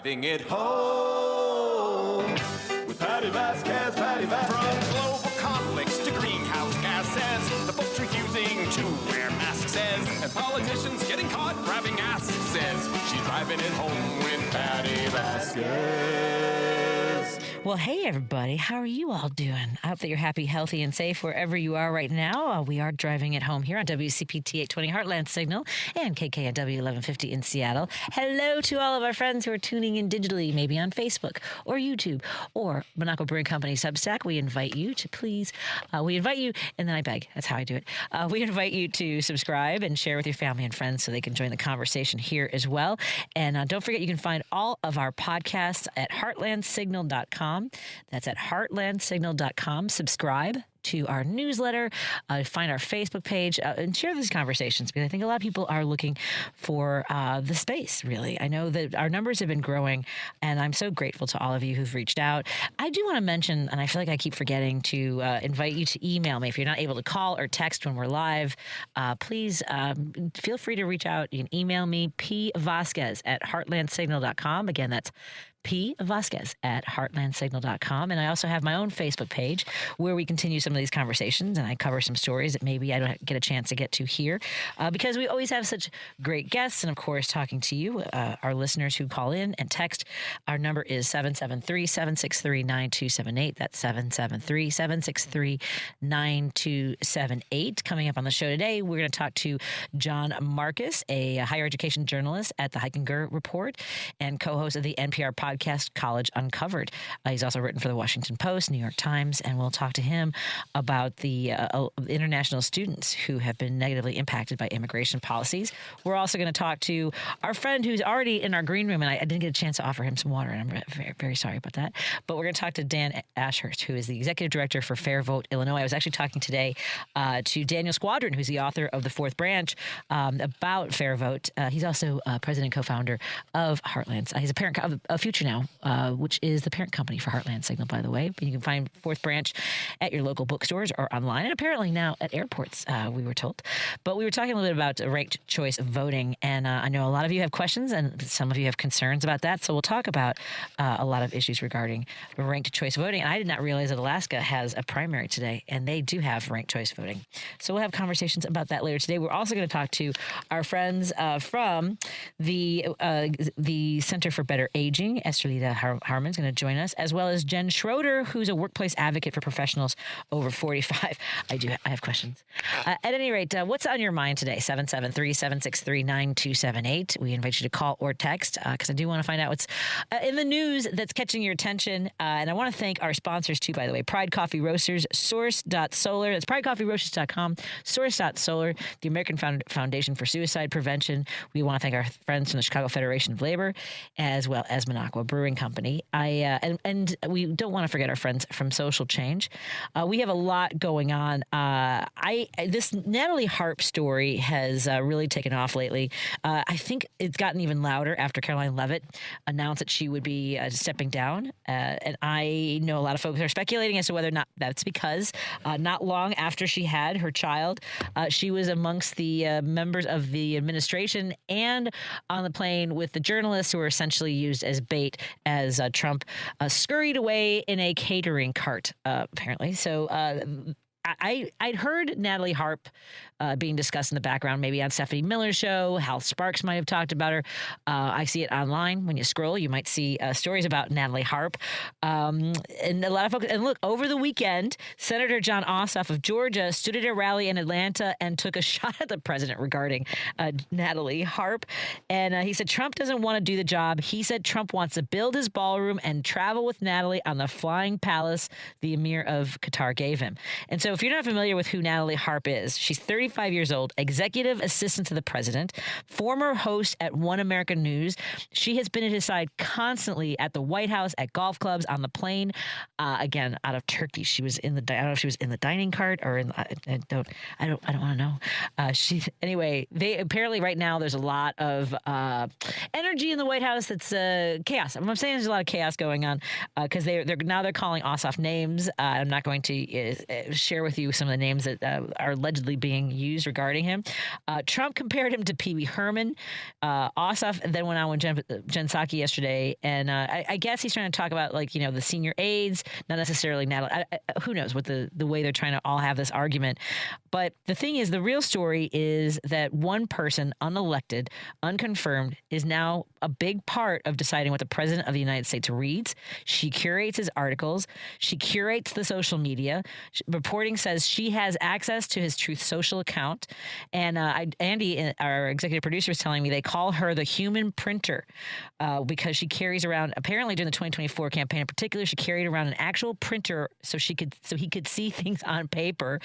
Driving it home with Patti Vasquez, Patti Vasquez. From global conflicts to greenhouse gases, the folks refusing to wear masks says, and politicians getting caught grabbing ass says, she's driving it home with Patti Vasquez. Well, hey, everybody. How are you all doing? I hope that you're happy, healthy, and safe wherever you are right now. We are driving it home here on WCPT 820 Heartland Signal and KKNW 1150 in Seattle. Hello to all of our friends who are tuning in digitally, maybe on Facebook or YouTube or Monaco Brewing Company Substack. We invite you to please, and then I beg. That's how I do it. We invite you to subscribe and share with your family and friends so they can join the conversation here as well. And don't forget, you can find all of our podcasts at heartlandsignal.com. That's at heartlandsignal.com. Subscribe to our newsletter, find our Facebook page, and share these conversations, because I think a lot of people are looking for the space, really. I know that our numbers have been growing, and I'm so grateful to all of you who've reached out. I do want to mention, and I feel like I keep forgetting to invite you to email me. If you're not able to call or text when we're live, please feel free to reach out. You can email me, pvasquez at heartlandsignal.com. Again, that's P. Vasquez at heartlandsignal.com. And I also have my own Facebook page where we continue some of these conversations, and I cover some stories that maybe I don't get a chance to get to here because we always have such great guests. And of course, talking to you, our listeners who call in and text. Our number is 773-763-9278. That's 773-763-9278. Coming up on the show today, we're going to talk to John Marcus, a higher education journalist at the Heikinger Report and co-host of the NPR podcast College Uncovered. He's also written for the Washington Post, New York Times, and we'll talk to him about the international students who have been negatively impacted by immigration policies. We're also going to talk to our friend who's already in our green room, and I didn't get a chance to offer him some water, and I'm very, very sorry about that. But we're going to talk to Dan Ashurst, who is the executive director for Fair Vote Illinois. I was actually talking today to Daniel Squadron, who's the author of The Fourth Branch, about Fair Vote. He's also president and co-founder of Heartlands. He's a parent of Future Now, which is the parent company for Heartland Signal, by the way. You can find Fourth Branch at your local bookstores or online, and apparently now at airports, we were told. But we were talking a little bit about ranked choice voting, and I know a lot of you have questions, and some of you have concerns about that. So we'll talk about a lot of issues regarding ranked choice voting. And I did not realize that Alaska has a primary today, and they do have ranked choice voting. So we'll have conversations about that later today. We're also going to talk to our friends from the Center for Better Aging. Estrelita Harmon's going to join us, as well as Jen Schroeder, who's a workplace advocate for professionals over 45. I have questions. At any rate, what's on your mind today? 773-763-9278. We invite you to call or text because I do want to find out what's in the news that's catching your attention. And I want to thank our sponsors too, by the way. Pride Coffee Roasters, Source.solar. That's pridecoffeeroasters.com, Source.solar, the American Foundation for Suicide Prevention. We want to thank our friends from the Chicago Federation of Labor, as well as Monaco Brewing Company. And we don't want to forget our friends from Social Change. We have a lot going on. This Natalie Harp story has really taken off lately. I think it's gotten even louder after Caroline Leavitt announced that she would be stepping down. And I know a lot of folks are speculating as to whether or not that's because not long after she had her child, she was amongst the members of the administration and on the plane with the journalists who were essentially used as bait as Trump scurried away in a catering cart, apparently. So I'd heard Natalie Harp being discussed in the background, maybe on Stephanie Miller's show. Hal Sparks might have talked about her. I see it online. When you scroll, you might see stories about Natalie Harp. And a lot of folks, and look, over the weekend, Senator John Ossoff of Georgia stood at a rally in Atlanta and took a shot at the president regarding Natalie Harp. And he said Trump doesn't want to do the job. He said Trump wants to build his ballroom and travel with Natalie on the flying palace the emir of Qatar gave him. And so if you're not familiar with who Natalie Harp is, she's 35 years old, executive assistant to the president, former host at One American News. She has been at his side constantly at the White House, at golf clubs, on the plane. Again, out of Turkey, she was in the. I don't know if she was in the dining cart or in. I don't want to know. Anyway. They apparently right now there's a lot of energy in the White House. That's chaos. I'm saying there's a lot of chaos going on because they're calling Ossoff names. I'm not going to share share with you some of the names that are allegedly being used regarding him. Trump compared him to Pee Wee Herman. Ossoff then went on with Jen Psaki yesterday, and I guess he's trying to talk about the senior aides, not necessarily Natalie. Who knows what the way they're trying to all have this argument. But the thing is, the real story is that one person, unelected, unconfirmed, is now a big part of deciding what the president of the United States reads. She curates his articles. She curates the social media. Reporting says she has access to his Truth Social account. And Andy, our executive producer, is telling me they call her the human printer because she carries around, apparently during the 2024 campaign in particular, she carried around an actual printer so he could see things on paper.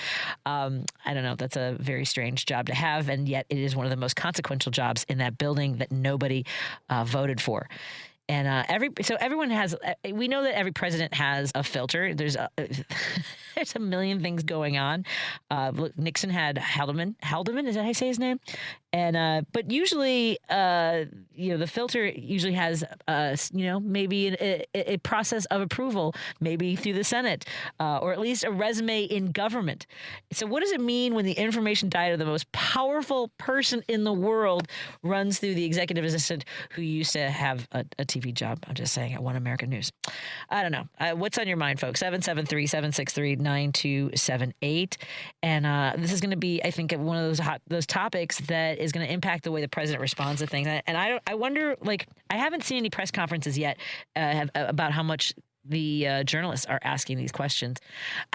I don't know. That's a very strange job to have, and yet it is one of the most consequential jobs in that building that nobody voted for. And everyone has. We know that every president has a filter. There's a million things going on. Nixon had Haldeman. Haldeman, is that how you say his name? And but usually, the filter usually has maybe a process of approval, maybe through the Senate, or at least a resume in government. So what does it mean when the information diet of the most powerful person in the world runs through the executive assistant who used to have a TV job? I'm just saying, at One American News. I don't know. What's on your mind, folks? 773-763-9278. And this is going to be, I think, one of those topics that is going to impact the way the president responds to things. And I wonder, I haven't seen any press conferences yet about how much the journalists are asking these questions.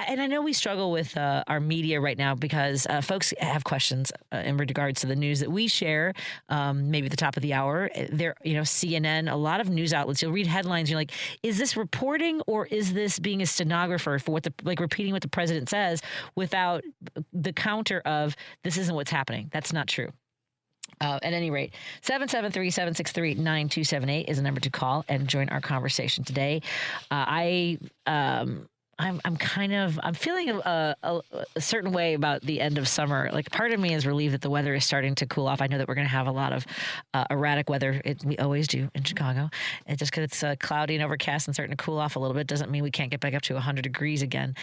And I know we struggle with our media right now because folks have questions in regards to the news that we share, maybe at the top of the hour. There, CNN, a lot of news outlets, you'll read headlines, you're like, is this reporting or is this being a stenographer for repeating what the president says without the counter of this isn't what's happening? That's not true. At any rate, 773-763-9278 is the number to call and join our conversation today. I'm feeling a certain way about the end of summer. Part of me is relieved that the weather is starting to cool off. I know that we're going to have a lot of erratic weather. We always do in Chicago. And just because it's cloudy and overcast and starting to cool off a little bit doesn't mean we can't get back up to 100 degrees again.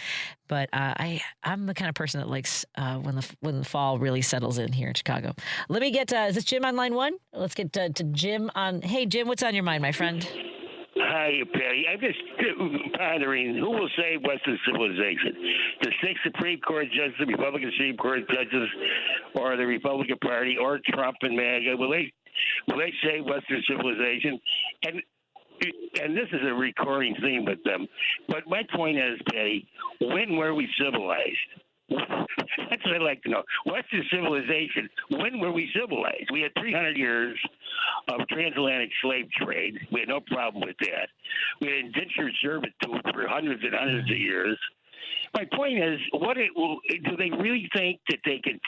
But I'm the kind of person that likes when the fall really settles in here in Chicago. Let me get is this Jim on line one? Let's get to Jim on. Hey, Jim, what's on your mind, my friend? Hi, Patty. I'm just pondering who will save Western civilization: the 6 Supreme Court judges, the Republican Supreme Court judges, or the Republican Party, or Trump and MAGA? Will they save Western civilization? And this is a recurring theme with them. But my point is, Patty, when were we civilized? That's what I'd like to know. Western civilization, when were we civilized? We had 300 years of transatlantic slave trade. We had no problem with that. We had indentured servitude for hundreds and hundreds of years. My point is, do they really think that they could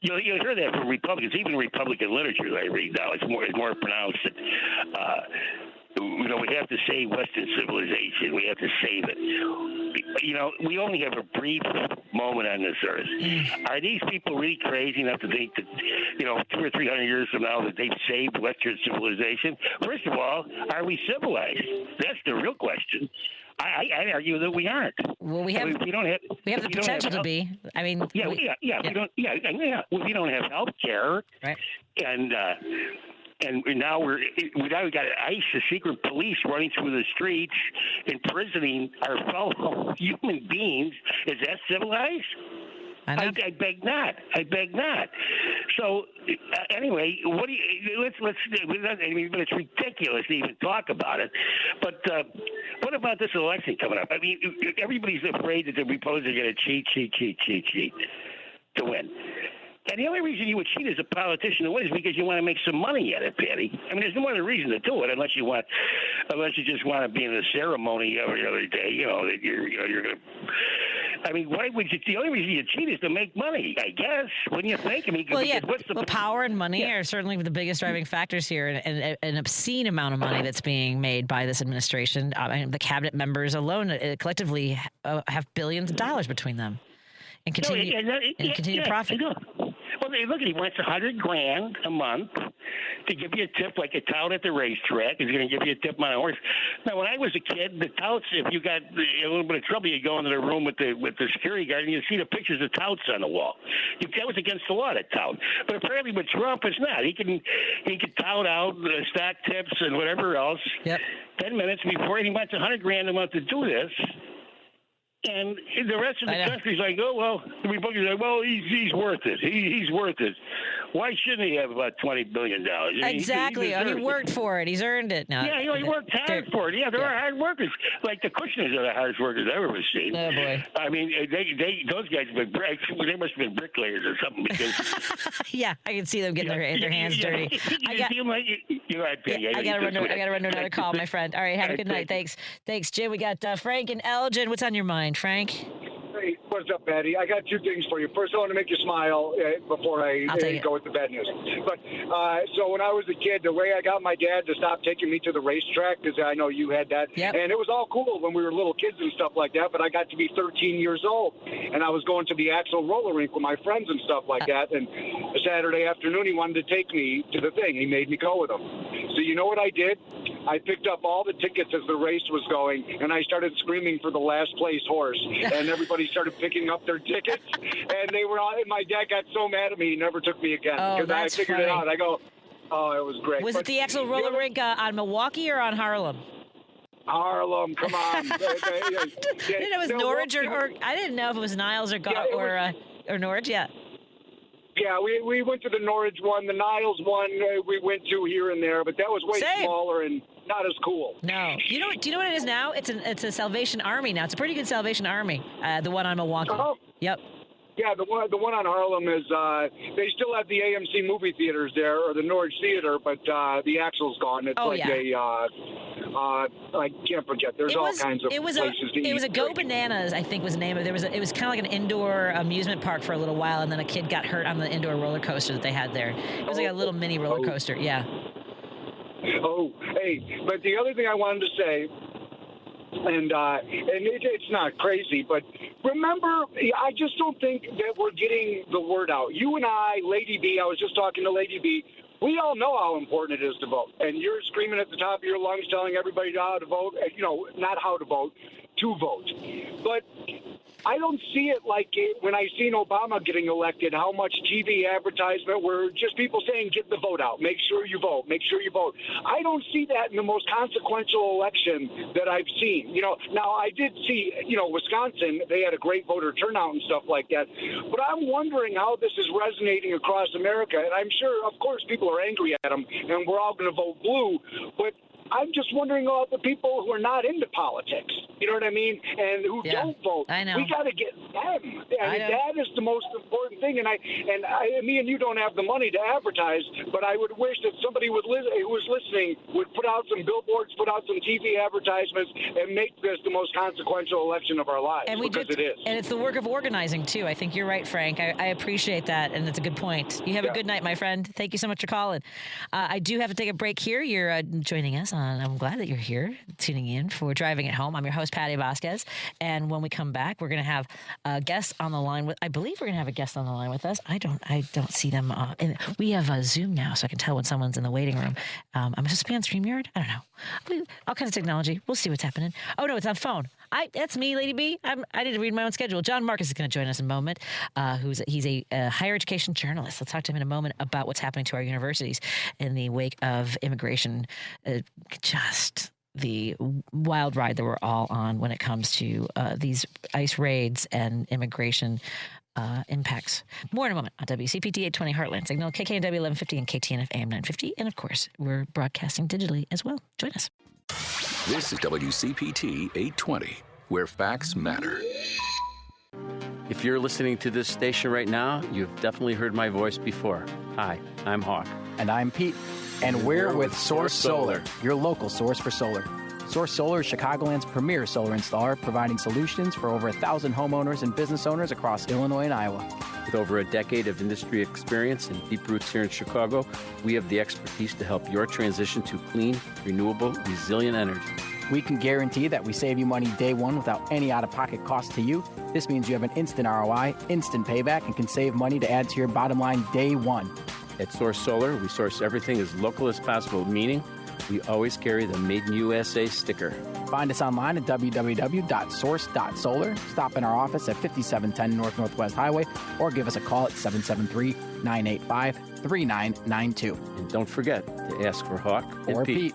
you'll hear that from Republicans, even Republican literature I read now. It's more pronounced that we have to save Western civilization. We have to save it. We only have a brief moment on this earth. Are these people really crazy enough to think that, 200 or 300 years from now that they've saved Western civilization? First of all, are we civilized? That's the real question. I argue that we aren't. Well, we have the potential to be. I mean, we don't have health care, right? And now we got ICE, the secret police, running through the streets, imprisoning our fellow human beings. Is that civilized? I beg not. So anyway, what do you? Let's. I mean, but it's ridiculous to even talk about it. But what about this election coming up? I mean, everybody's afraid that the Republicans are going to cheat to win. And the only reason you would cheat as a politician to win is because you want to make some money at it, Patty. I mean, there's no other reason to do it unless you just want to be in the ceremony every other day. That you're going to. I mean, why would you? The only reason you cheat is to make money, I guess. Wouldn't you think? I mean, power and money are certainly the biggest driving factors here, and an obscene amount of money that's being made by this administration. The cabinet members alone collectively have billions of dollars between them. And continue to profit. Well, look, he wants $100,000 a month to give you a tip, like a tout at the racetrack. He's going to give you a tip on a horse. Now, when I was a kid, the touts, if you got a little bit of trouble, you go into the room with the security guard and you see the pictures of touts on the wall. That was against the law to tout. But apparently with Trump, it's not. He can tout out stock tips and whatever else. Yep. 10 minutes before, and he wants $100,000 a month to do this. And the rest of the country's like, oh, well, the Republicans are like, well, he's worth it. He's worth it. Why shouldn't he have about $20 billion? Exactly. He worked for it. He's earned it. No, yeah, he worked hard for it. Yeah, there are hard workers. Like the Kushners are the hardest workers I've ever seen. Oh, boy. I mean, those guys have been they must have been bricklayers or something. Because yeah, I can see them getting their hands dirty. I got to run to another call, my friend. All right, have a good night. Thanks, Jim. We got Frank and Elgin. What's on your mind, Frank? Hey, what's up, Patty? I got two things for you. First, I want to make you smile before I go with the bad news. But so when I was a kid, the way I got my dad to stop taking me to the racetrack, because I know you had that, and it was all cool when we were little kids and stuff like that, but I got to be 13 years old, and I was going to the Axel roller rink with my friends and stuff like that, and a Saturday afternoon, he wanted to take me to the thing. He made me go with him. So you know what I did? I picked up all the tickets as the race was going, and I started screaming for the last place horse, and everybody started picking up their tickets, and they were all, and my dad got so mad at me, he never took me again, because I figured it out. I go, oh, it was great. Was it the Axel roller rink on Milwaukee or on Harlem? Harlem, come on. I didn't know it was Norwich or I didn't know if it was Niles or Norwich. Yeah. Yeah, we went to the Norwich one. The Niles one we went to here and there, but that was way smaller and not as cool. No. Do you know what it is now? It's a Salvation Army now. It's a pretty good Salvation Army, the one on Milwaukee. Oh. Yep. Yeah, the one on Harlem is they still have the AMC movie theaters there, or the Norwich Theater, but the Axle's gone. It's I can't forget. There's all kinds of places to eat. It was a Go Bananas, I think was the name of it. It was kind of like an indoor amusement park for a little while, and then a kid got hurt on the indoor roller coaster that they had there. It was like a little mini roller coaster. Yeah. Oh, hey, but the other thing I wanted to say, and it's not crazy, but remember, I just don't think that we're getting the word out. You and I, Lady B, I was just talking to Lady B, we all know how important it is to vote. And you're screaming at the top of your lungs telling everybody how to vote, not how to vote, to vote. But I don't see it like when I seen Obama getting elected, how much TV advertisement were just people saying, get the vote out, make sure you vote, make sure you vote. I don't see that in the most consequential election that I've seen. Now I did see, Wisconsin, they had a great voter turnout and stuff like that. But I'm wondering how this is resonating across America. And I'm sure, of course, people are angry at them, and we're all going to vote blue. But I'm just wondering about the people who are not into politics, you know what I mean, and who don't vote. I know. We got to get them. That is the most important thing. And me and you don't have the money to advertise, but I would wish that somebody who was listening would put out some billboards, put out some TV advertisements, and make this the most consequential election of our lives. And it is. And it's the work of organizing too. I think you're right, Frank. I appreciate that, and it's a good point. You have a good night, my friend. Thank you so much for calling. I do have to take a break here. You're joining us. I'm glad that you're here, tuning in for Driving It Home. I'm your host, Patti Vasquez. And when we come back, we're going to have a guest on the line I believe we're going to have a guest on the line with us. I don't see them. We have Zoom now, so I can tell when someone's in the waiting room. I'm supposed to be on StreamYard? I don't know. All kinds of technology. We'll see what's happening. Oh, no, it's on phone. That's me, Lady B. I need to read my own schedule. John Marcus is going to join us in a moment. He's a higher education journalist. Let's talk to him in a moment about what's happening to our universities in the wake of immigration. Just the wild ride that we're all on when it comes to these ICE raids and immigration impacts. More in a moment on WCPT 820 Heartland Signal, KKNW 1150 and KTNF AM 950. And of course, we're broadcasting digitally as well. Join us. This is WCPT 820, where facts matter. If you're listening to this station right now, you've definitely heard my voice before. Hi, I'm Hawk. And I'm Pete. And we're with Source Solar, your local source for solar. Source Solar is Chicagoland's premier solar installer, providing solutions for over 1,000 homeowners and business owners across Illinois and Iowa. With over a decade of industry experience and deep roots here in Chicago, we have the expertise to help your transition to clean, renewable, resilient energy. We can guarantee that we save you money day one without any out-of-pocket cost to you. This means you have an instant ROI, instant payback, and can save money to add to your bottom line day one. At Source Solar, we source everything as local as possible, meaning we always carry the Made in USA sticker. Find us online at www.source.solar. Stop in our office at 5710 Northwest Highway or give us a call at 773-985-3992. And don't forget to ask for Hawk Or and Pete.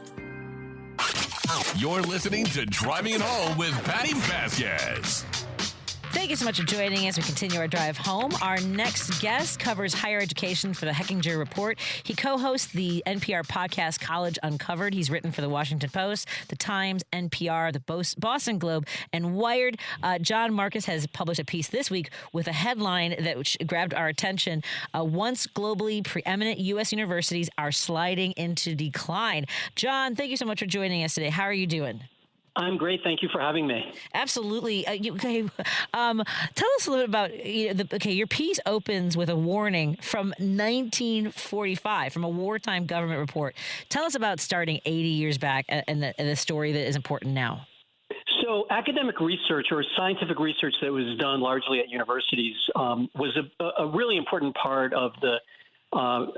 You're listening to Driving It Home with Patti Vasquez. Thank you so much for joining us. We continue our drive home. Our next guest covers higher education for the Heckinger Report. He co-hosts the NPR podcast College Uncovered. He's written for the Washington Post, the Times, NPR, the Boston Globe, and Wired. John Marcus has published a piece this week with a headline that grabbed our attention. Once globally preeminent U.S. universities are sliding into decline. John, thank you so much for joining us today. How are you doing? I'm great. Thank you for having me. Absolutely. Tell us a little bit about, your piece opens with a warning from 1945, from a wartime government report. Tell us about starting 80 years back and the story that is important now. So academic research or scientific research that was done largely at universities was a really important part of the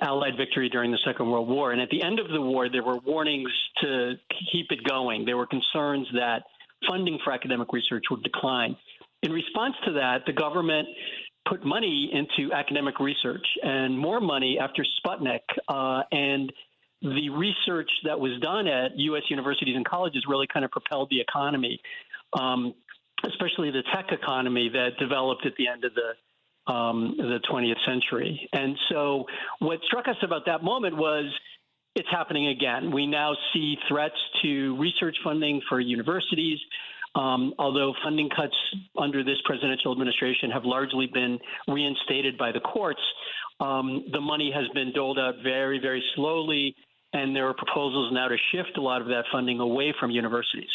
Allied victory during the Second World War. And at the end of the war, there were warnings to keep it going. There were concerns that funding for academic research would decline. In response to that, the government put money into academic research and more money after Sputnik. And the research that was done at U.S. universities and colleges really kind of propelled the economy, especially the tech economy that developed at the end of the 20th century. And so what struck us about that moment was it's happening again. We now see threats to research funding for universities, although funding cuts under this presidential administration have largely been reinstated by the courts. The money has been doled out very, very slowly, and there are proposals now to shift a lot of that funding away from universities.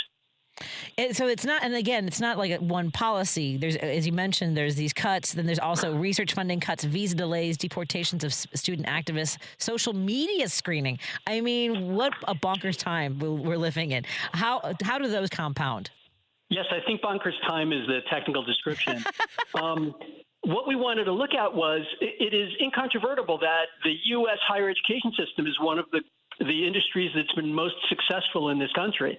So it's not, and again, it's not like one policy. There's, as you mentioned, there's these cuts. Then there's also research funding cuts, visa delays, deportations of student activists, social media screening. I mean, what a bonkers time we're living in. How do those compound? Yes, I think bonkers time is the technical description. What we wanted to look at was it is incontrovertible that the U.S. higher education system is one of the industries that's been most successful in this country.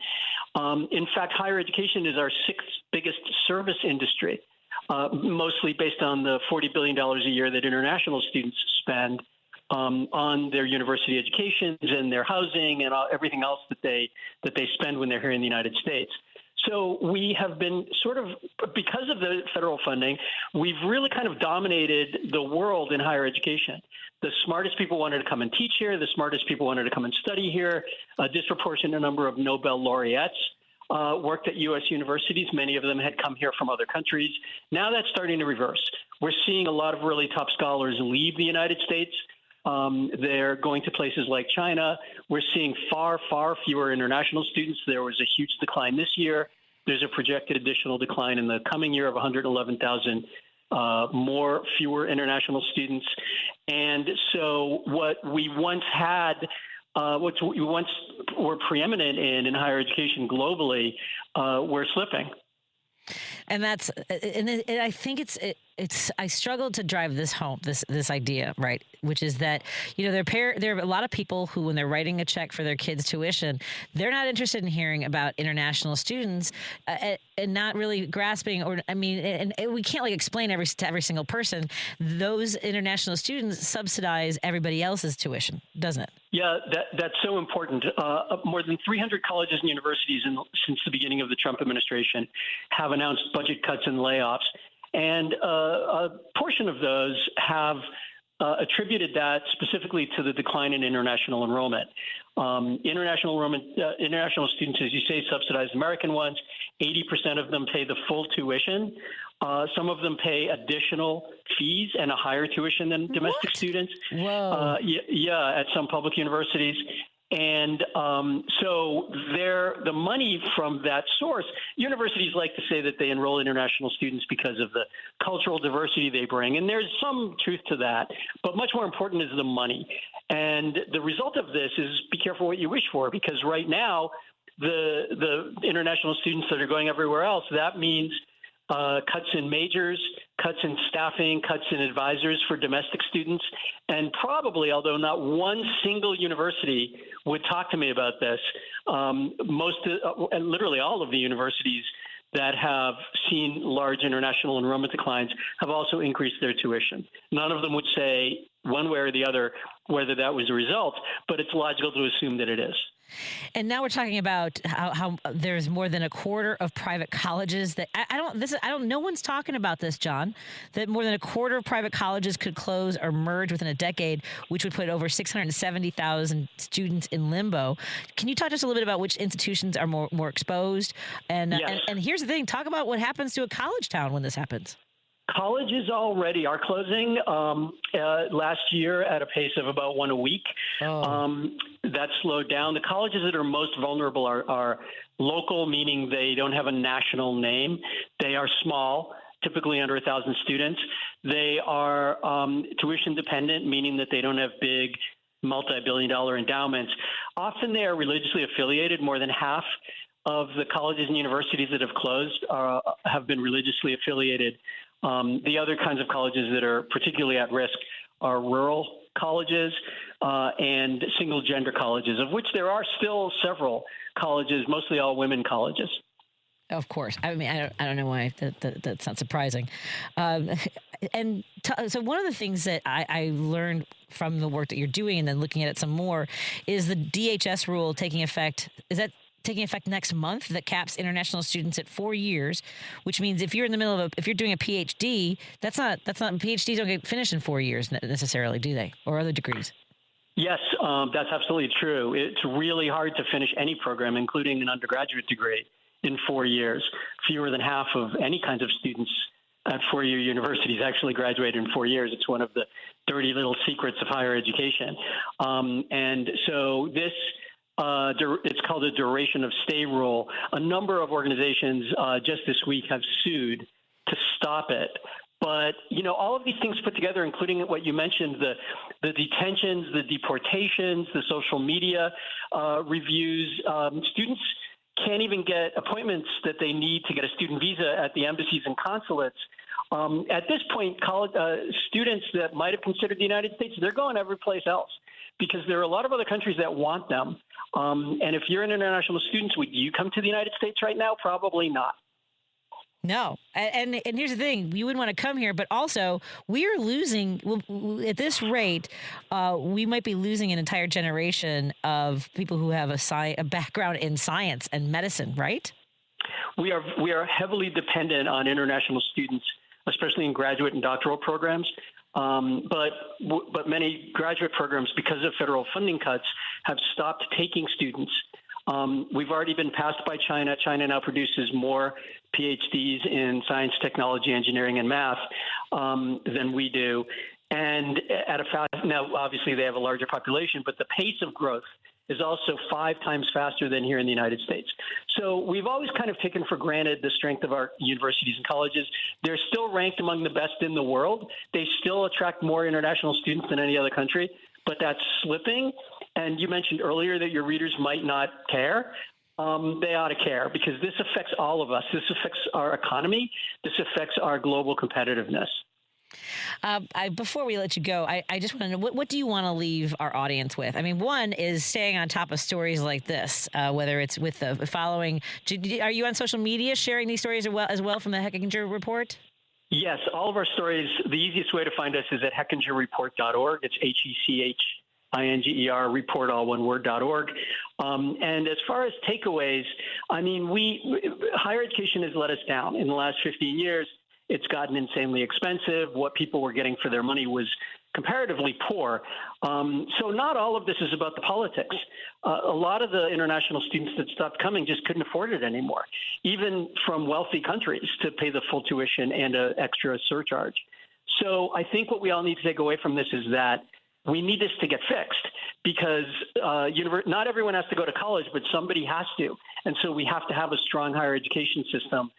In fact, higher education is our sixth biggest service industry, mostly based on the $40 billion a year that international students spend on their university educations and their housing and everything else that they spend when they're here in the United States. So we have been sort of, because of the federal funding, we've really kind of dominated the world in higher education. The smartest people wanted to come and teach here. The smartest people wanted to come and study here. A disproportionate number of Nobel laureates worked at U.S. universities. Many of them had come here from other countries. Now that's starting to reverse. We're seeing a lot of really top scholars leave the United States. They're going to places like China. We're seeing far, far fewer international students. There was a huge decline this year. There's a projected additional decline in the coming year of 111,000 fewer international students. And so what we once had, what we once were preeminent in higher education globally, we're slipping. And that's, and I think it's I struggle to drive this home, this idea, right? Which is that, there are a lot of people who, when they're writing a check for their kids' tuition, they're not interested in hearing about international students and not really grasping, and we can't explain to every single person. Those international students subsidize everybody else's tuition, doesn't it? Yeah, that's so important. More than 300 colleges and universities since the beginning of the Trump administration have announced budget cuts and layoffs. And a portion of those have attributed that specifically to the decline in international enrollment. International students, as you say, subsidize American ones. 80% of them pay the full tuition. Some of them pay additional fees and a higher tuition than domestic students. Whoa. At some public universities. And so the money from that source, universities like to say that they enroll international students because of the cultural diversity they bring. And there's some truth to that. But much more important is the money. And the result of this is be careful what you wish for, because right now the international students that are going everywhere else, that means cuts in majors, cuts in staffing, cuts in advisors for domestic students, and probably, although not one single university would talk to me about this, and literally all of the universities that have seen large international enrollment declines have also increased their tuition. None of them would say one way or the other whether that was a result, but it's logical to assume that it is. And now we're talking about how there's more than a quarter of private colleges that no one's talking about this, John, that more than a quarter of private colleges could close or merge within a decade, which would put over 670,000 students in limbo. Can you talk to us a little bit about which institutions are more exposed? And here's the thing, talk about what happens to a college town when this happens. Colleges already are closing last year at a pace of about one a week. That slowed down. The colleges that are most vulnerable are local, meaning they don't have a national name. They are small, typically under 1,000 students. They are tuition dependent, meaning that they don't have big multi-billion-dollar endowments. Often they are religiously affiliated. More than half of the colleges and universities that have closed have been religiously affiliated. The other kinds of colleges that are particularly at risk are rural colleges and single-gender colleges, of which there are still several colleges, mostly all women colleges. Of course. I mean, I don't know why that's not surprising. So one of the things that I learned from the work that you're doing and then looking at it some more is the DHS rule taking effect. Is that taking effect next month that caps international students at 4 years, which means if you're in the middle of if you're doing a PhD, that's not PhDs don't get finished in 4 years necessarily, do they? Or other degrees? Yes, that's absolutely true. It's really hard to finish any program, including an undergraduate degree, in 4 years. Fewer than half of any kinds of students at four-year universities actually graduate in 4 years. It's one of the dirty little secrets of higher education. And so this it's called a duration of stay rule. A number of organizations just this week have sued to stop it. But, all of these things put together, including what you mentioned, the detentions, the deportations, the social media reviews, students can't even get appointments that they need to get a student visa at the embassies and consulates. At this point, college students that might have considered the United States, they're going every place else because there are a lot of other countries that want them. And if you're an international student, would you come to the United States right now? Probably not. No. And here's the thing. You wouldn't want to come here, but also we're losing at this rate. We might be losing an entire generation of people who have a background in science and medicine, right? We are heavily dependent on international students, especially in graduate and doctoral programs. But many graduate programs, because of federal funding cuts, have stopped taking students. We've already been passed by China. China now produces more PhDs in science, technology, engineering, and math than we do. And now, obviously, they have a larger population, but the pace of growth is also 5 times faster than here in the United States. So we've always kind of taken for granted the strength of our universities and colleges. They're still ranked among the best in the world. They still attract more international students than any other country, but that's slipping. And you mentioned earlier that your readers might not care. They ought to care because this affects all of us. This affects our economy. This affects our global competitiveness. Before we let you go, I just want to know, what do you want to leave our audience with? I mean, one is staying on top of stories like this, whether it's with the following. Are you on social media sharing these stories as well from the Hechinger Report? Yes, all of our stories. The easiest way to find us is at HechingerReport.org. It's HECHINGER, report, all one word, .org. And as far as takeaways, I mean, higher education has let us down in the last 15 years. It's gotten insanely expensive. What people were getting for their money was comparatively poor. So not all of this is about the politics. A lot of the international students that stopped coming just couldn't afford it anymore, even from wealthy countries, to pay the full tuition and an extra surcharge. So I think what we all need to take away from this is that we need this to get fixed because not everyone has to go to college, but somebody has to. And so we have to have a strong higher education system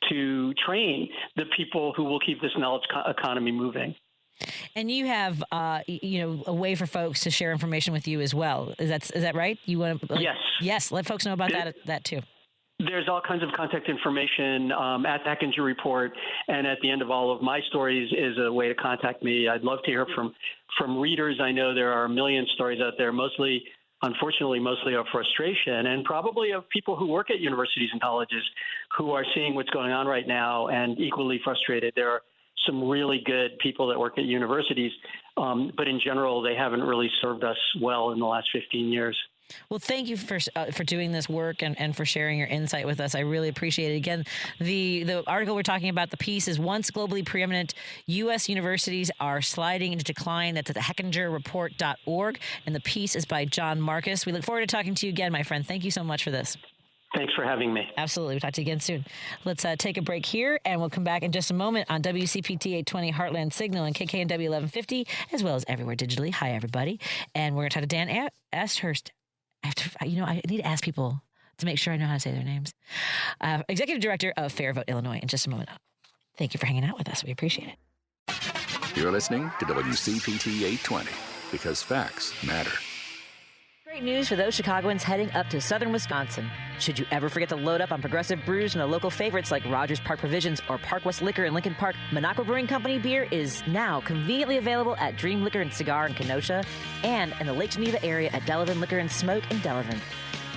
to train the people who will keep this knowledge economy moving. And you have, a way for folks to share information with you as well. Is that right? You want to? Yes. Yes. Let folks know about that too. There's all kinds of contact information at the Heckinger Report, and at the end of all of my stories is a way to contact me. I'd love to hear from readers. I know there are a million stories out there, unfortunately, mostly of frustration, and probably of people who work at universities and colleges who are seeing what's going on right now and equally frustrated. There are some really good people that work at universities, but in general, they haven't really served us well in the last 15 years. Well, thank you for doing this work and for sharing your insight with us. I really appreciate it. Again, the article we're talking about, the piece is Once Globally Preeminent U.S. Universities Are Sliding into Decline. That's at the HeckingerReport.org. And the piece is by John Marcus. We look forward to talking to you again, my friend. Thank you so much for this. Thanks for having me. Absolutely. We'll talk to you again soon. Let's take a break here, and we'll come back in just a moment on WCPT 820 Heartland Signal and KKNW 1150, as well as everywhere digitally. Hi, everybody. And we're going to talk to Dan Ashurst. I need to ask people to make sure I know how to say their names. Executive Director of Fair Vote Illinois in just a moment. Thank you for hanging out with us. We appreciate it. You're listening to WCPT 820 because facts matter. Great news for those Chicagoans heading up to southern Wisconsin. Should you ever forget to load up on Progressive Brews and the local favorites like Rogers Park Provisions or Park West Liquor in Lincoln Park, Minocqua Brewing Company beer is now conveniently available at Dream Liquor and Cigar in Kenosha and in the Lake Geneva area at Delavan Liquor and Smoke in Delavan.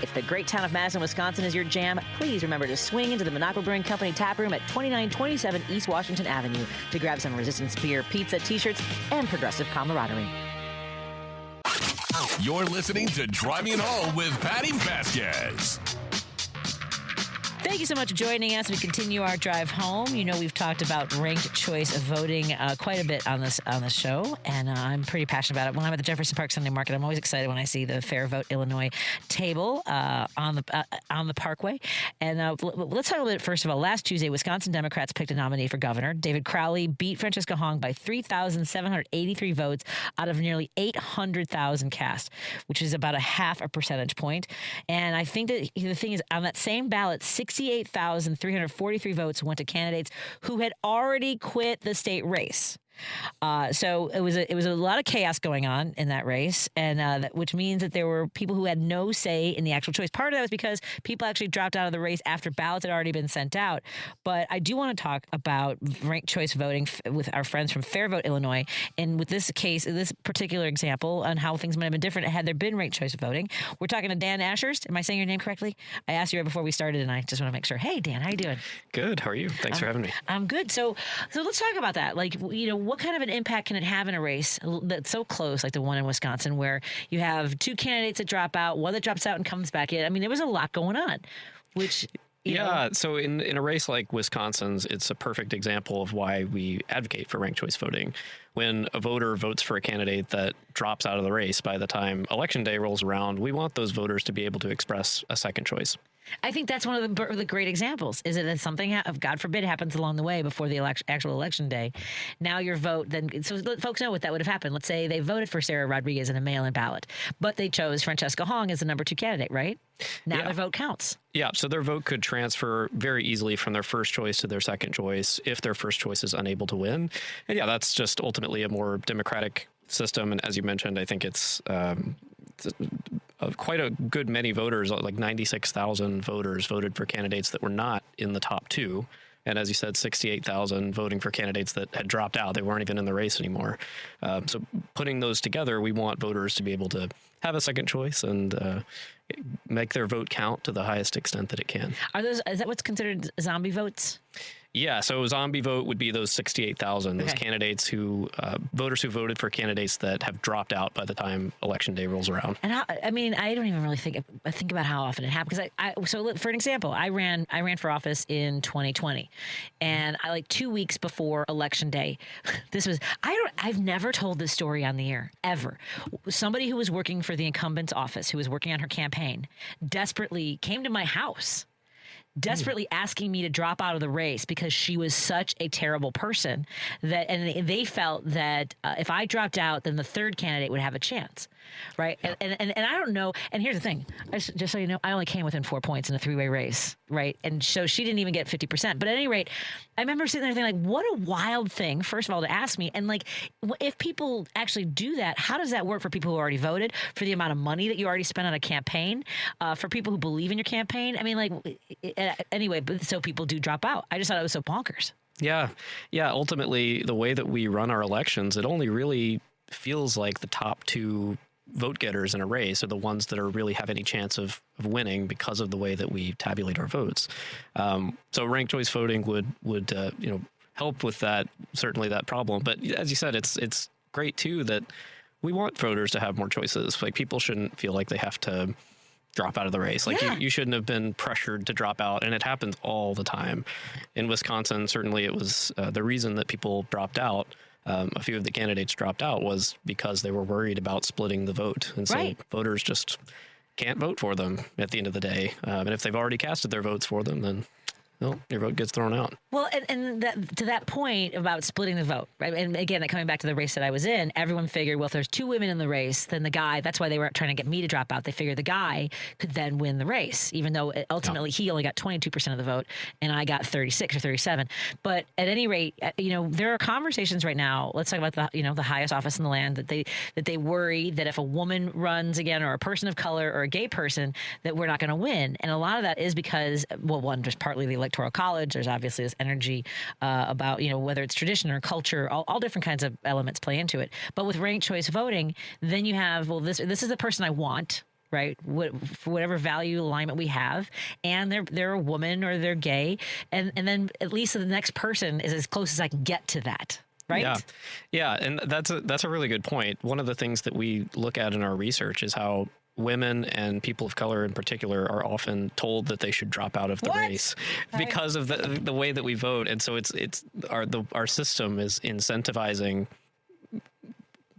If the great town of Madison, Wisconsin is your jam, please remember to swing into the Minocqua Brewing Company tap room at 2927 East Washington Avenue to grab some Resistance beer, pizza, t-shirts, and progressive camaraderie. You're listening to Driving It Home with Patti Vasquez. Thank you so much for joining us. We continue our drive home. You know, we've talked about ranked choice of voting quite a bit on this show, and I'm pretty passionate about it. When I'm at the Jefferson Park Sunday Market, I'm always excited when I see the Fair Vote Illinois table on the Parkway. And let's talk a little bit first of all. Last Tuesday, Wisconsin Democrats picked a nominee for governor. David Crowley beat Francesca Hong by 3,783 votes out of nearly 800,000 cast, which is about a half a percentage point. And I think that the thing is, on that same ballot, 68,343 votes went to candidates who had already quit the state race. So it was a lot of chaos going on in that race, and which means that there were people who had no say in the actual choice. Part of that was because people actually dropped out of the race after ballots had already been sent out. But I do want to talk about ranked choice voting with our friends from Fair Vote Illinois, and with this case, this particular example, on how things might have been different had there been ranked choice voting. We're talking to Dan Ashurst. Am I saying your name correctly? I asked you right before we started, and I just want to make sure. Hey, Dan, how you doing? Good. How are you? Thanks for having me. I'm good. So let's talk about that. Like, what kind of an impact can it have in a race that's so close, like the one in Wisconsin, where you have two candidates that drop out, one that drops out and comes back in? I mean, there was a lot going on, which... So in a race like Wisconsin's, it's a perfect example of why we advocate for ranked choice voting. When a voter votes for a candidate that drops out of the race by the time Election Day rolls around, we want those voters to be able to express a second choice. I think that's one of the great examples, is that something, God forbid, happens along the way before the actual election day. Now your vote, then, so let folks know what that would have happened. Let's say they voted for Sarah Rodriguez in a mail-in ballot, but they chose Francesca Hong as the number 2 candidate, right? Now their vote counts. Yeah, so their vote could transfer very easily from their first choice to their second choice if their first choice is unable to win. And that's just ultimately a more democratic system. And as you mentioned, I think it's quite a good many voters, like 96,000 voters voted for candidates that were not in the top 2. And as you said, 68,000 voting for candidates that had dropped out. They weren't even in the race anymore. So putting those together, we want voters to be able to have a second choice and make their vote count to the highest extent that it can. Is that what's considered zombie votes? Yeah, so a zombie vote would be those 68,000, those candidates voters who voted for candidates that have dropped out by the time Election Day rolls around. And I don't even really think about how often it happens. So for an example, I ran for office in 2020, and I 2 weeks before Election Day, I've never told this story on the air ever. Somebody who was working for the incumbent's office, who was working on her campaign, desperately came to my house, desperately asking me to drop out of the race because she was such a terrible person and they felt that if I dropped out, then the third candidate would have a chance. right? Yeah. And I don't know. And here's the thing, just so you know, I only came within 4 points in a 3-way race, right? And so she didn't even get 50%. But at any rate, I remember sitting there thinking, like, what a wild thing, first of all, to ask me. And like, if people actually do that, how does that work for people who already voted, for the amount of money that you already spent on a campaign, for people who believe in your campaign? I mean, like, anyway, but so people do drop out. I just thought it was so bonkers. Yeah. Ultimately, the way that we run our elections, it only really feels like the top 2 vote getters in a race are the ones that are really have any chance of winning because of the way that we tabulate our votes. So ranked choice voting would help with that, certainly that problem. But as you said, it's great too that we want voters to have more choices. Like, people shouldn't feel like they have to drop out of the race. Like, you shouldn't have been pressured to drop out, and it happens all the time. In Wisconsin, certainly it was the reason that people dropped out. A few of the candidates dropped out was because they were worried about splitting the vote. And so voters just can't vote for them at the end of the day. And if they've already casted their votes for them, then your vote gets thrown out. Well, and to that point about splitting the vote, right? And again, coming back to the race that I was in, everyone figured, well, if there's 2 women in the race, then the guy, that's why they were trying to get me to drop out. They figured the guy could then win the race, even though ultimately he only got 22% of the vote and I got 36 or 37. But at any rate, there are conversations right now. Let's talk about the highest office in the land, that they worry that if a woman runs again, or a person of color, or a gay person, that we're not going to win. And a lot of that is because, well, one, just partly the Electoral College. There's obviously this energy about, whether it's tradition or culture, all different kinds of elements play into it. But with ranked choice voting, then you have, well, this is the person I want, right? For whatever value alignment we have, and they're a woman or they're gay, and then at least the next person is as close as I can get to that. Right? Yeah, and that's a really good point. One of the things that we look at in our research is how women and people of color in particular are often told that they should drop out of the race because of the way that we vote. And so our system is incentivizing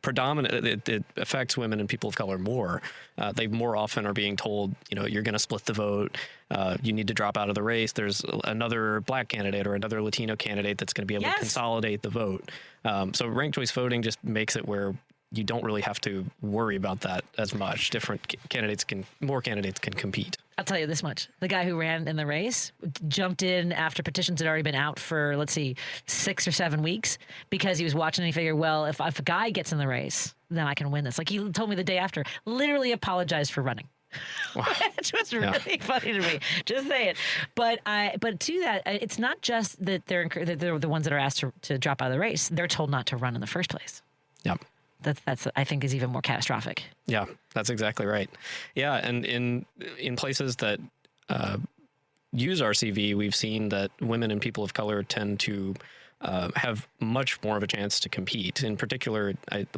it affects women and people of color more. They more often are being told, you're going to split the vote. You need to drop out of the race. There's another black candidate or another Latino candidate that's going to be able to consolidate the vote. So ranked choice voting just makes it where you don't really have to worry about that as much. More candidates can compete. I'll tell you this much. The guy who ran in the race jumped in after petitions had already been out for, 6 or 7 weeks, because he was watching and he figured, well, if a guy gets in the race, then I can win this. Like, he told me the day after, literally apologized for running. Wow. Which was really funny to me. Just say it. But to that, it's not just that they're the ones that are asked to drop out of the race. They're told not to run in the first place. Yep. That's I think is even more catastrophic. Yeah, that's exactly right. Yeah, and in places that use RCV, we've seen that women and people of color tend to have much more of a chance to compete. In particular,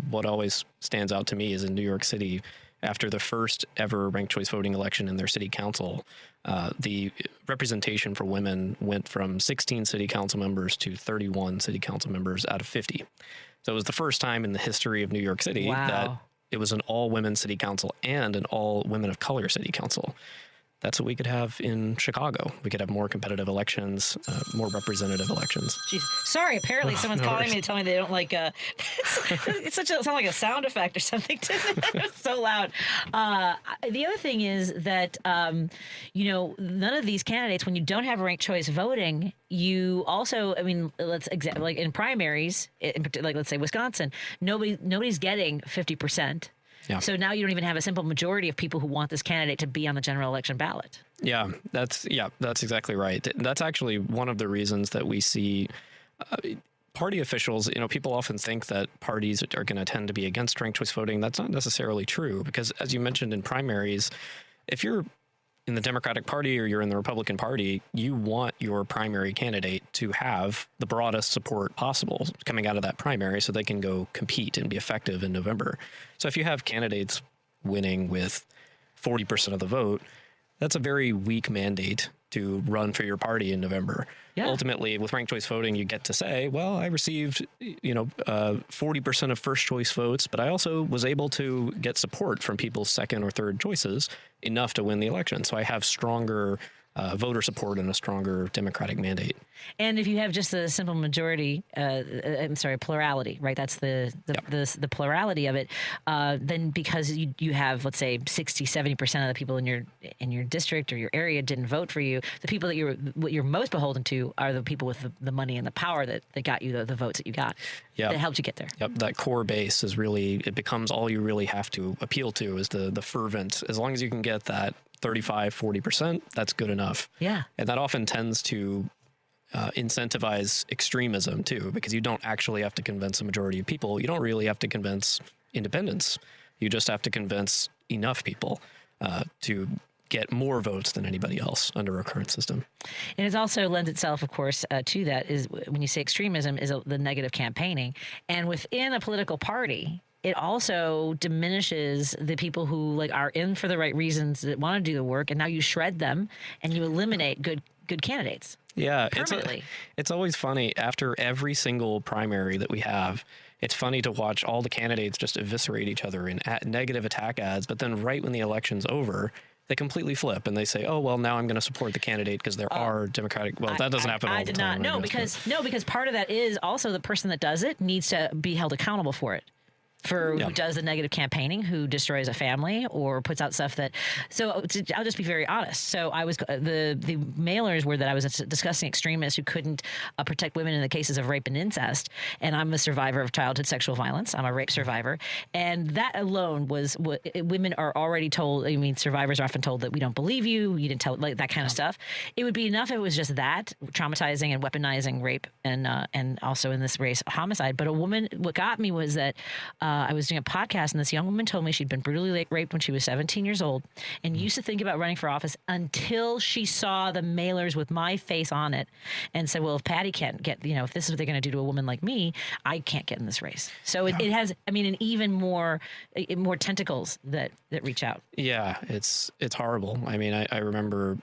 what always stands out to me is in New York City, after the first ever ranked choice voting election in their city council, the representation for women went from 16 city council members to 31 city council members out of 50. So it was the first time in the history of New York City that it was an all-women city council and an all-women of color city council. That's what we could have in Chicago. We could have more competitive elections, more representative elections. Jeez. Sorry, apparently someone's calling me to tell me they don't like it's sound like a sound effect or something. It's so loud. The other thing is that none of these candidates, when you don't have ranked choice voting, you also, like in primaries, let's say Wisconsin, nobody's getting 50%. Yeah. So now you don't even have a simple majority of people who want this candidate to be on the general election ballot. Yeah, that's exactly right. That's actually one of the reasons that we see party officials, people often think that parties are going to tend to be against ranked choice voting. That's not necessarily true, because as you mentioned in primaries, if you're in the Democratic Party or you're in the Republican Party, you want your primary candidate to have the broadest support possible coming out of that primary so they can go compete and be effective in November. So if you have candidates winning with 40% of the vote, that's a very weak mandate to run for your party in November. Yeah. Ultimately, with ranked choice voting, you get to say, well, I received 40% of first choice votes, but I also was able to get support from people's second or third choices enough to win the election. So I have stronger voter support and a stronger Democratic mandate. And if you have just a simple majority, plurality, right? That's the plurality of it. Then because you have, let's say, 60, 70% of the people in your district or your area didn't vote for you, the people that you're most beholden to are the people with the money and the power that got you the votes that you got. Yep. That helped you get there. Yep. That core base is really, it becomes all you really have to appeal to is the fervent. As long as you can get that 35, 40%, that's good enough. Yeah. And that often tends to incentivize extremism too, because you don't actually have to convince a majority of people. You don't really have to convince independents. You just have to convince enough people to get more votes than anybody else under our current system. And it also lends itself, of course, to that is when you say extremism is the negative campaigning. And within a political party, it also diminishes the people who are in for the right reasons, that want to do the work, and now you shred them and you eliminate good candidates. Yeah, permanently. It's always funny after every single primary that we have. It's funny to watch all the candidates just eviscerate each other in negative attack ads, but then right when the election's over, they completely flip and they say, "Oh well, now I'm going to support the candidate because there are Democratic." Well, that doesn't happen all the time. I did not. Because part of that is also the person that does it needs to be held accountable for it. Who does the negative campaigning, who destroys a family or puts out stuff that. So I'll just be very honest. So I was the mailers were that I was discussing extremists who couldn't protect women in the cases of rape and incest, and I'm a survivor of childhood sexual violence. I'm a rape survivor, and that alone was what women are already told. I mean, survivors are often told that we don't believe you. You didn't tell that kind of stuff. It would be enough if it was just that traumatizing and weaponizing rape and also in this race homicide. But a woman, what got me was that. I was doing a podcast, and this young woman told me she'd been brutally raped when she was 17 years old and used to think about running for office until she saw the mailers with my face on it and said, well, if Patti can't get, if this is what they're going to do to a woman like me, I can't get in this race. So it has, an even more tentacles that reach out. Yeah, it's horrible. I remember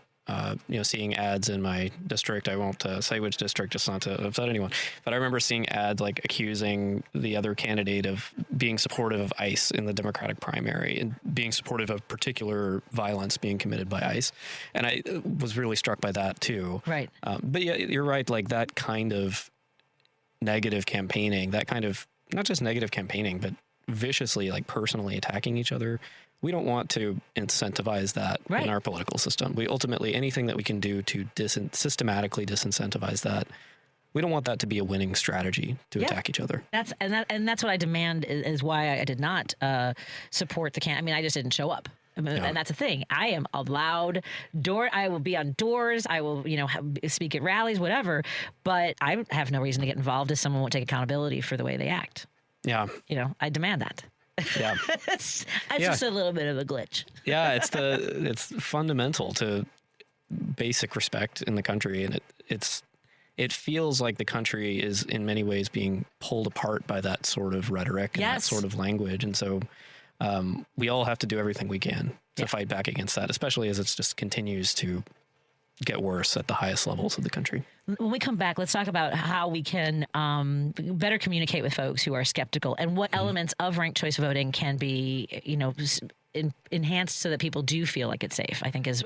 seeing ads in my district. I won't say which district, just not to upset anyone. But I remember seeing ads accusing the other candidate of being supportive of ICE in the Democratic primary and being supportive of particular violence being committed by ICE. And I was really struck by that too. Right. But yeah, you're right. That kind of negative campaigning, that kind of not just negative campaigning, but viciously personally attacking each other. We don't want to incentivize that in our political system. We ultimately, anything that we can do to systematically disincentivize that, we don't want that to be a winning strategy to attack each other. That's what I demand is why I did not support the I just didn't show up. And that's the thing. I am a loud door. I will be on doors. I will, speak at rallies, whatever. But I have no reason to get involved if someone won't take accountability for the way they act. Yeah. I demand that. Yeah, that's just a little bit of a glitch. Yeah, it's fundamental to basic respect in the country, and it feels like the country is in many ways being pulled apart by that sort of rhetoric and that sort of language, and so we all have to do everything we can to fight back against that, especially as it just continues to get worse at the highest levels of the country. When we come back, let's talk about how we can better communicate with folks who are skeptical and what elements of ranked choice voting can be, enhanced so that people do feel like it's safe, I think is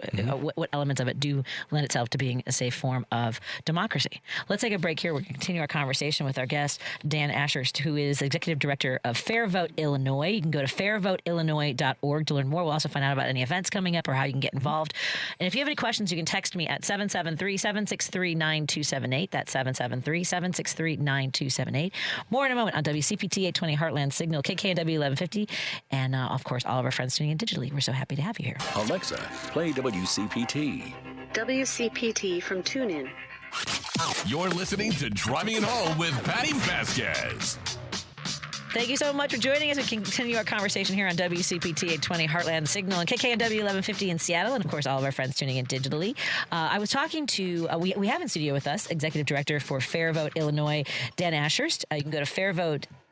what elements of it do lend itself to being a safe form of democracy. Let's take a break here. We're going to continue our conversation with our guest, Dan Ashurst, who is Executive Director of Fair Vote Illinois. You can go to fairvoteillinois.org to learn more. We'll also find out about any events coming up or how you can get involved. And if you have any questions, you can text me at 773-763-9278. That's 773-763-9278. More in a moment on WCPT 820 Heartland Signal, KKNW 1150, and of course, all of our friends tuning in digitally. We're so happy to have you here. Alexa, play WCPT. WCPT from TuneIn. You're listening to Driving It Home with Patti Vasquez. Thank you so much for joining us. We continue our conversation here on WCPT 820 Heartland Signal and KKNW 1150 in Seattle, and of course all of our friends tuning in digitally. I was talking to, we have in studio with us, Executive Director for Fair Vote Illinois, Dan Ashurst. You can go to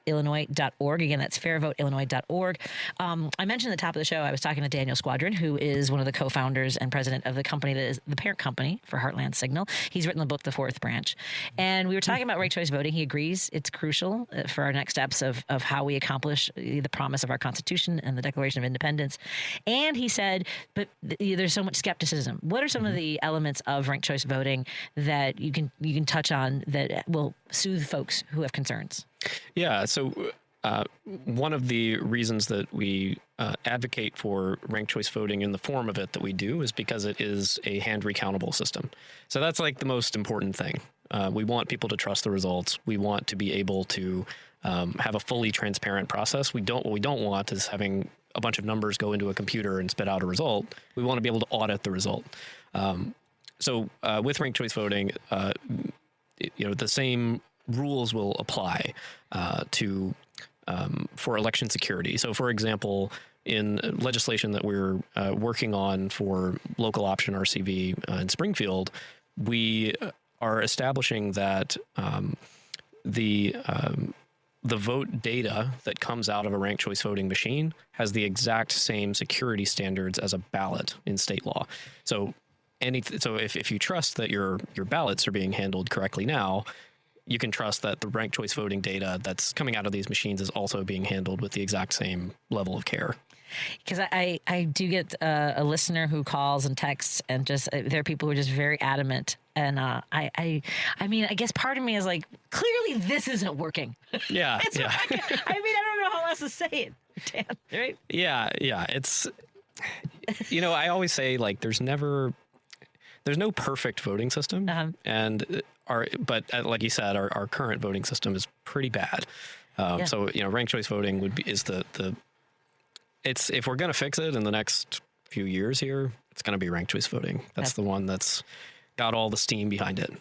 fairvoteillinois.org. Again, that's fairvoteillinois.org. I mentioned at the top of the show, I was talking to Daniel Squadron, who is one of the co-founders and president of the company that is the parent company for Heartland Signal. He's written the book, The Fourth Branch. And we were talking about ranked choice voting. He agrees it's crucial for our next steps of how we accomplish the promise of our Constitution and the Declaration of Independence. And he said, but there's so much skepticism. What are some of the elements of ranked choice voting that you can touch on that will soothe folks who have concerns? Yeah, so one of the reasons that we advocate for ranked choice voting in the form of it that we do is because it is a hand recountable system. So that's like the most important thing. We want people to trust the results. We want to be able to have a fully transparent process. What we don't want is having a bunch of numbers go into a computer and spit out a result. We want to be able to audit the result. So with ranked choice voting, the same rules will apply for election security. So, for example, in legislation that we're working on for local option RCV in Springfield, we are establishing that the vote data that comes out of a ranked choice voting machine has the exact same security standards as a ballot in state law. So if you trust that your ballots are being handled correctly now, you can trust that the ranked choice voting data that's coming out of these machines is also being handled with the exact same level of care. Because I do get a listener who calls and texts, and just there are people who are just very adamant. And I mean, I guess part of me is like, clearly this isn't working. Yeah. Yeah. I mean, I don't know how else to say it, Dan, right? Yeah. Yeah. It's, I always say, like, there's no perfect voting system. And but like you said, our current voting system is pretty bad. So, ranked choice voting is if we're going to fix it in the next few years here, it's going to be ranked choice voting. That's the one that's got all the steam behind it.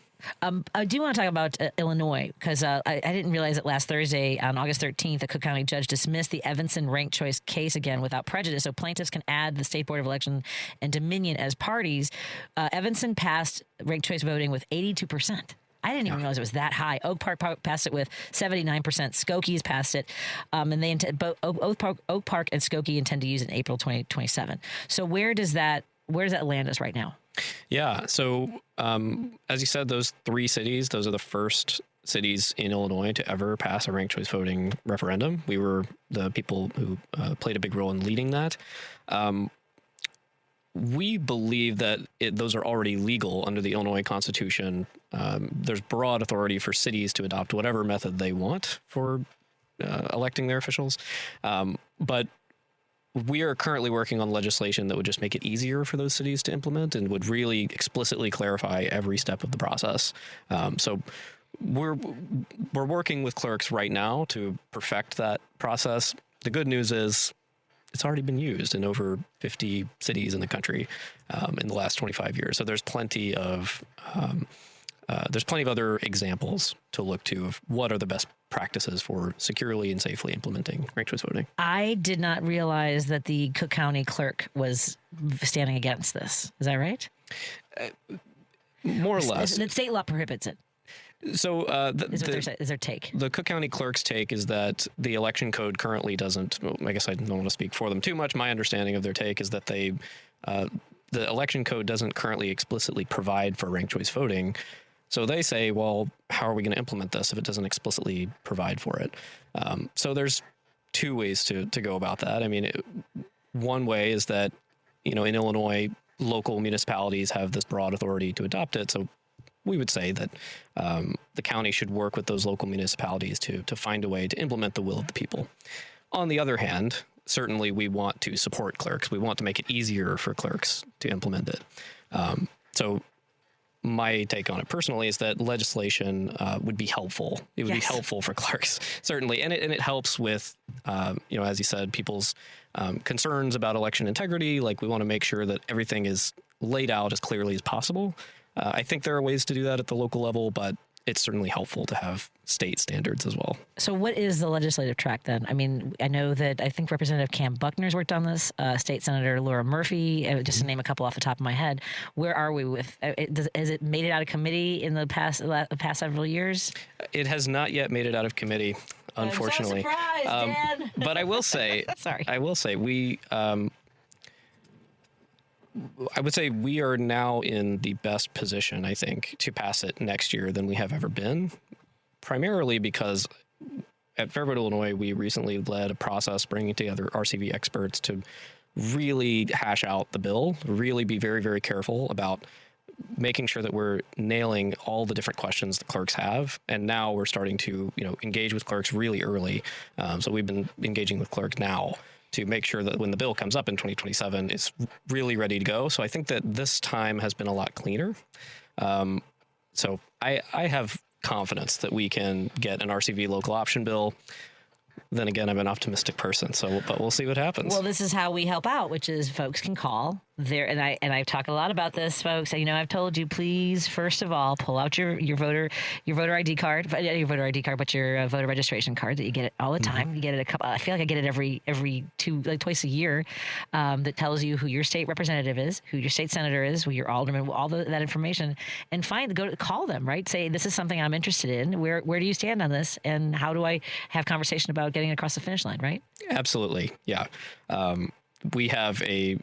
I do want to talk about Illinois, because I didn't realize that last Thursday, on August 13th, a Cook County judge dismissed the Evanston ranked choice case again without prejudice, so plaintiffs can add the State Board of Election and Dominion as parties. Evanston passed ranked choice voting with 82%. I didn't even realize it was that high. Oak Park passed it with 79%. Skokie's passed it, and they both Oak Park and Skokie intend to use it in April 2027. So where does that land us right now? Yeah. So as you said, those three cities, those are the first cities in Illinois to ever pass a ranked choice voting referendum. We were the people who played a big role in leading that. We believe that those are already legal under the Illinois Constitution. There's broad authority for cities to adopt whatever method they want for electing their officials. But we are currently working on legislation that would just make it easier for those cities to implement and would really explicitly clarify every step of the process. So we're working with clerks right now to perfect that process. The good news is it's already been used in over 50 cities in the country in the last 25 years. So there's plenty of other examples to look to of what are the best practices for securely and safely implementing ranked choice voting. I did not realize that the Cook County clerk was standing against this. Is that right? More or less. The state law prohibits it. So is their take? The Cook County clerk's take is that the election code currently doesn't. Well, I guess I don't want to speak for them too much. My understanding of their take is that the election code doesn't currently explicitly provide for ranked choice voting. So they say, well, how are we going to implement this if it doesn't explicitly provide for it? So there's two ways to go about that. I mean, one way is that, in Illinois, local municipalities have this broad authority to adopt it. So we would say that the county should work with those local municipalities to find a way to implement the will of the people. On the other hand, certainly we want to support clerks. We want to make it easier for clerks to implement it. So my take on it personally is that legislation would be helpful. It would be helpful for clerks, certainly. And it helps with, as you said, people's concerns about election integrity. Like, we want to make sure that everything is laid out as clearly as possible. I think there are ways to do that at the local level, but it's certainly helpful to have state standards as well. So what is the legislative track then? I mean, I think Representative Cam Buckner's worked on this, State Senator Laura Murphy, just to name a couple off the top of my head. Where are we with has it made it out of committee in the past several years? It has not yet made it out of committee. unfortunately. I'm so surprised, Dan. But I will say, we. I would say we are now in the best position, I think, to pass it next year than we have ever been, primarily because at Fairvote, Illinois, we recently led a process bringing together RCV experts to really hash out the bill, really be very, very careful about making sure that we're nailing all the different questions the clerks have. And now we're starting to, engage with clerks really early. So we've been engaging with clerks now to make sure that when the bill comes up in 2027, it's really ready to go. So I think that this time has been a lot cleaner. So I have confidence that we can get an RCV local option bill. Then again, I'm an optimistic person, but we'll see what happens. Well, this is how we help out, which is folks can call there, and I've talked a lot about this, folks. I've told you, please, first of all, pull out your voter ID card, but your voter registration card that you get it all the time. You get it I feel like I get it every twice a year, that tells you who your state representative is, who your state senator is, who your alderman, all that information, and call them, right? Say, this is something I'm interested in. Where do you stand on this, and how do I have conversation about getting across the finish line, right? Absolutely, yeah. We have a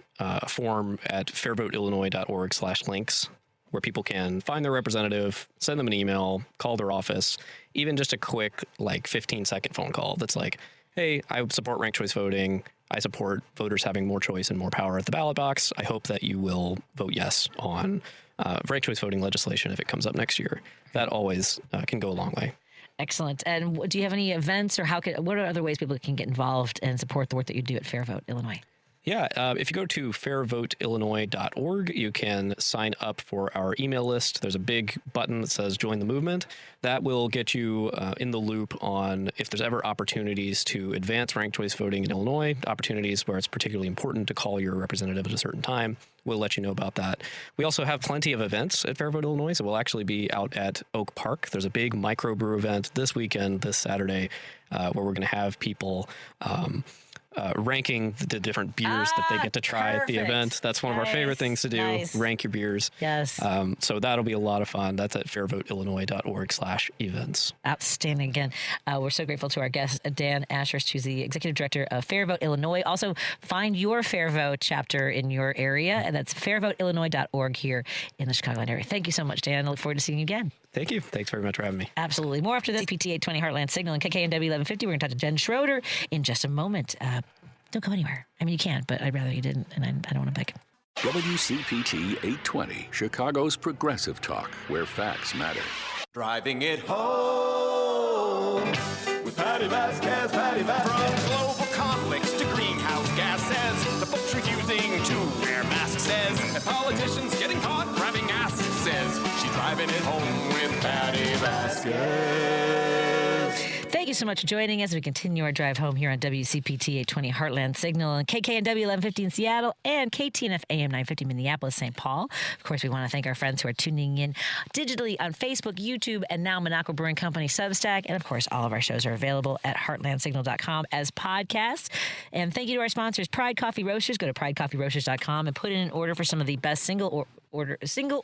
form at fairvoteillinois.org/links where people can find their representative, send them an email, call their office, even just a quick 15-second phone call that's like, hey, I support ranked choice voting. I support voters having more choice and more power at the ballot box. I hope that you will vote yes on ranked choice voting legislation if it comes up next year. That always can go a long way. Excellent. And do you have any events, or what are other ways people can get involved and support the work that you do at Fairvote Illinois? Yeah, if you go to fairvoteillinois.org, you can sign up for our email list. There's a big button that says Join the Movement. That will get you in the loop on if there's ever opportunities to advance ranked choice voting in Illinois, opportunities where it's particularly important to call your representative at a certain time. We'll let you know about that. We also have plenty of events at Fairvote, Illinois, so we'll actually be out at Oak Park. There's a big microbrew event this weekend, this Saturday, where we're going to have people ranking the different beers that they get to try at the event. That's one of our favorite things to do, rank your beers. Yes. So that'll be a lot of fun. That's at fairvoteillinois.org/events. Outstanding. Again, we're so grateful to our guest, Dan Ashurst, who's the executive director of Fairvote Illinois. Also, find your Fairvote chapter in your area, and that's fairvoteillinois.org here in the Chicagoland area. Thank you so much, Dan. I look forward to seeing you again. Thank you. Thanks very much for having me. Absolutely. More after this. CPT 820 Heartland Signal and KKNW 1150. We're going to talk to Jen Schroeder in just a moment. Don't go anywhere. I mean, you can, but I'd rather you didn't, and I don't want to pick. WCPT 820, Chicago's progressive talk, where facts matter. Driving it home with Patti Vasquez, Patti Vasquez. From global conflicts to greenhouse gases, the folks refusing to wear masks says, and politicians getting caught grabbing ass says, she's driving it home with Patti Vasquez. Thank you so much for joining us as we continue our drive home here on WCPT 820 Heartland Signal and KKNW 1150 in Seattle and KTNF AM 950 Minneapolis, St. Paul. Of course, we want to thank our friends who are tuning in digitally on Facebook, YouTube, and now Minocqua Brewing Company Substack. And of course, all of our shows are available at heartlandsignal.com as podcasts. And thank you to our sponsors, Pride Coffee Roasters. Go to pridecoffeeroasters.com and put in an order for some of the best single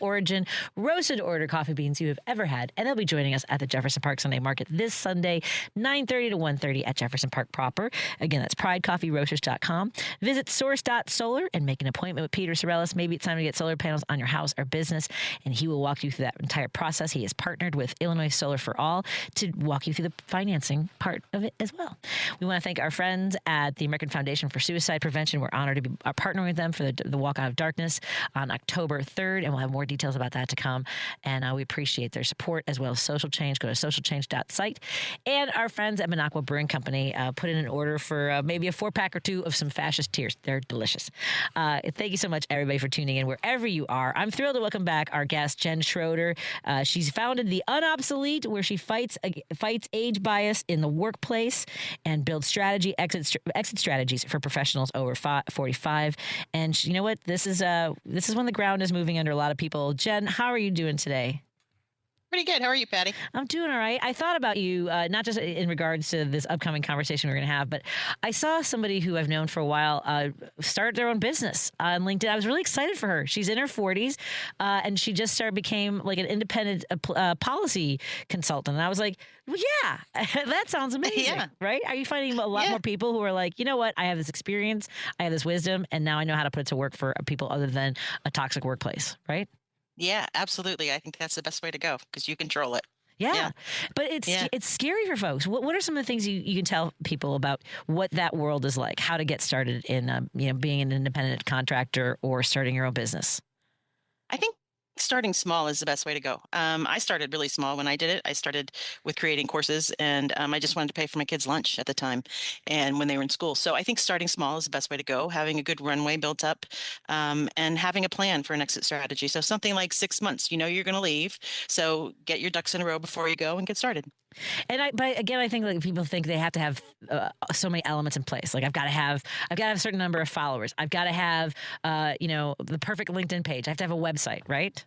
origin roasted order coffee beans you have ever had, and they'll be joining us at the Jefferson Park Sunday Market this Sunday, 9:30 to 1:30 at Jefferson Park proper. Again, that's pridecoffeeroasters.com. Visit source.solar and make an appointment with Peter Sorellis. Maybe it's time to get solar panels on your house or business, and he will walk you through that entire process. He has partnered with Illinois Solar for All to walk you through the financing part of it as well. We want to thank our friends at the American Foundation for Suicide Prevention. We're honored to be partnering with them for the Walk Out of Darkness on October 3rd, and we'll have more details about that to come. And we appreciate their support as well as Social Change. Go to socialchange.site. And our friends at Minocqua Brewing Company put in an order for maybe a 4-pack or 2 of some fascist tears. They're delicious. Thank you so much, everybody, for tuning in wherever you are. I'm thrilled to welcome back our guest, Jen Schroeder. She's founded The Unobsolete, where she fights age bias in the workplace and builds exit strategies for professionals over 45. And you know what? This is when the ground is moving under a lot of people. Jen, how are you doing today? Pretty good. How are you, Patty? I'm doing all right. I thought about you, not just in regards to this upcoming conversation we're going to have, but I saw somebody who I've known for a while start their own business on LinkedIn. I was really excited for her. She's in her 40s, and she just became like an independent policy consultant. And I was like, well, yeah, that sounds amazing, right? Are you finding a lot more people who are like, you know what? I have this experience, I have this wisdom, and now I know how to put it to work for people other than a toxic workplace, right? Yeah, absolutely. I think that's the best way to go because you control it. Yeah. But it's scary for folks. What are some of the things you can tell people about what that world is like, how to get started in being an independent contractor or starting your own business? I think starting small is the best way to go. I started really small when I did it. I started with creating courses, and I just wanted to pay for my kids' lunch at the time and when they were in school. So I think starting small is the best way to go, having a good runway built up, and having a plan for an exit strategy. So something like 6 months, you're going to leave. So get your ducks in a row before you go and get started. But again, I think like people think they have to have so many elements in place. Like I've got to have a certain number of followers. I've got to have, the perfect LinkedIn page. I have to have a website, right?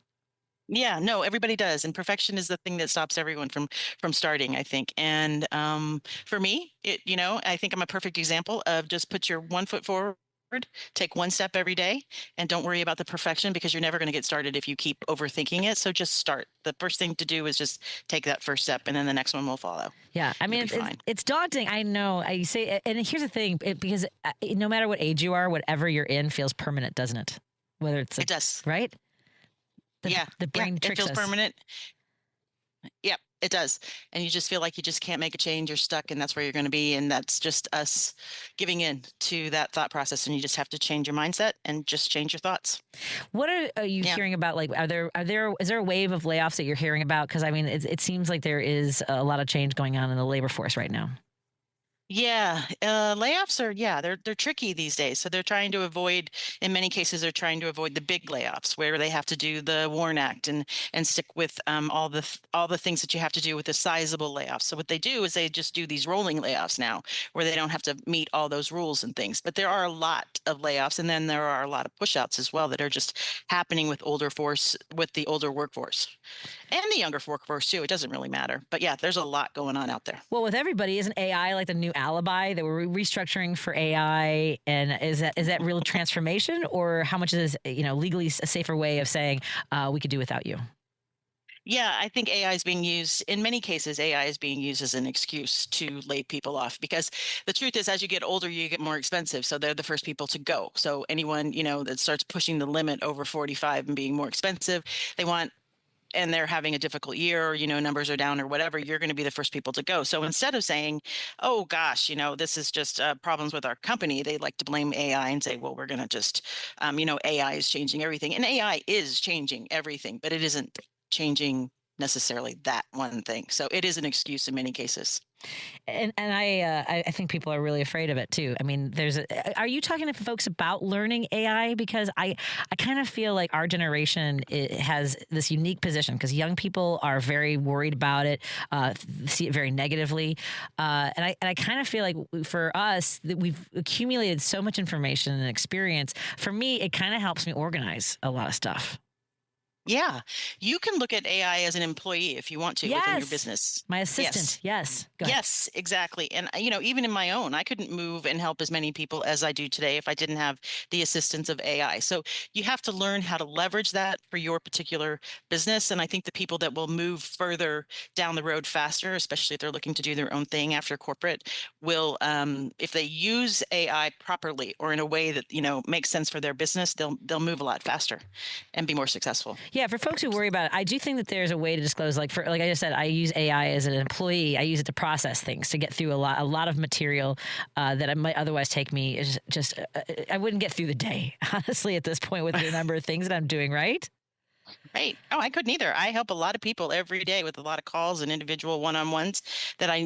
Yeah, no, everybody does. And perfection is the thing that stops everyone from starting, I think. And for me, I think I'm a perfect example of just put your 1 foot forward, take one step every day, and don't worry about the perfection because you're never going to get started if you keep overthinking it. So just start. The first thing to do is just take that first step, and then the next one will follow. Yeah, I mean, it's daunting. I know. I say, and here's the thing, because no matter what age you are, whatever you're in feels permanent, doesn't it? Whether it does, right? The brain tricks us. It feels permanent. Yep, it does. And you just feel like you just can't make a change. You're stuck, and that's where you're going to be. And that's just us giving in to that thought process. And you just have to change your mindset and just change your thoughts. What are you hearing about? Like, is there a wave of layoffs that you're hearing about? Because I mean, it seems like there is a lot of change going on in the labor force right now. Yeah, layoffs are, they're tricky these days. So they're trying to avoid, in many cases, they're trying to avoid the big layoffs where they have to do the WARN Act and stick with all the things that you have to do with the sizable layoffs. So what they do is they just do these rolling layoffs now where they don't have to meet all those rules and things. But there are a lot of layoffs, and then there are a lot of pushouts as well that are just happening with the older workforce and the younger workforce too. It doesn't really matter. But yeah, there's a lot going on out there. Well, with everybody, isn't AI like the new alibi that we're restructuring for AI? And is that real transformation, or how much is this, legally a safer way of saying we could do without you? Yeah, I think AI is being used in many cases. AI is being used as an excuse to lay people off because the truth is, as you get older, you get more expensive. So they're the first people to go. So anyone, that starts pushing the limit over 45 and being more expensive, and they're having a difficult year, or, numbers are down or whatever, you're going to be the first people to go. So instead of saying, oh, gosh, this is just problems with our company, they like to blame AI and say, well, we're going to just, AI is changing everything. And AI is changing everything, but it isn't changing necessarily that one thing. So it is an excuse in many cases. And I think people are really afraid of it too. I mean, are you talking to folks about learning AI? Because I kind of feel like our generation has this unique position because young people are very worried about it, see it very negatively, and I kind of feel like for us that we've accumulated so much information and experience. For me, it kind of helps me organize a lot of stuff. Yeah, you can look at AI as an employee if you want to within your business. My assistant. Yes. Go ahead. Yes, exactly. And, even in my own, I couldn't move and help as many people as I do today if I didn't have the assistance of AI. So you have to learn how to leverage that for your particular business. And I think the people that will move further down the road faster, especially if they're looking to do their own thing after corporate, will, if they use AI properly or in a way that, makes sense for their business, they'll move a lot faster and be more successful. Yeah, for folks who worry about it, I do think that there's a way to disclose. Like I just said, I use AI as an employee. I use it to process things, to get through a lot of material that it might otherwise take me. I wouldn't get through the day, honestly, at this point with the number of things that I'm doing. Right. Right. Oh, I couldn't either. I help a lot of people every day with a lot of calls and individual one-on-ones that I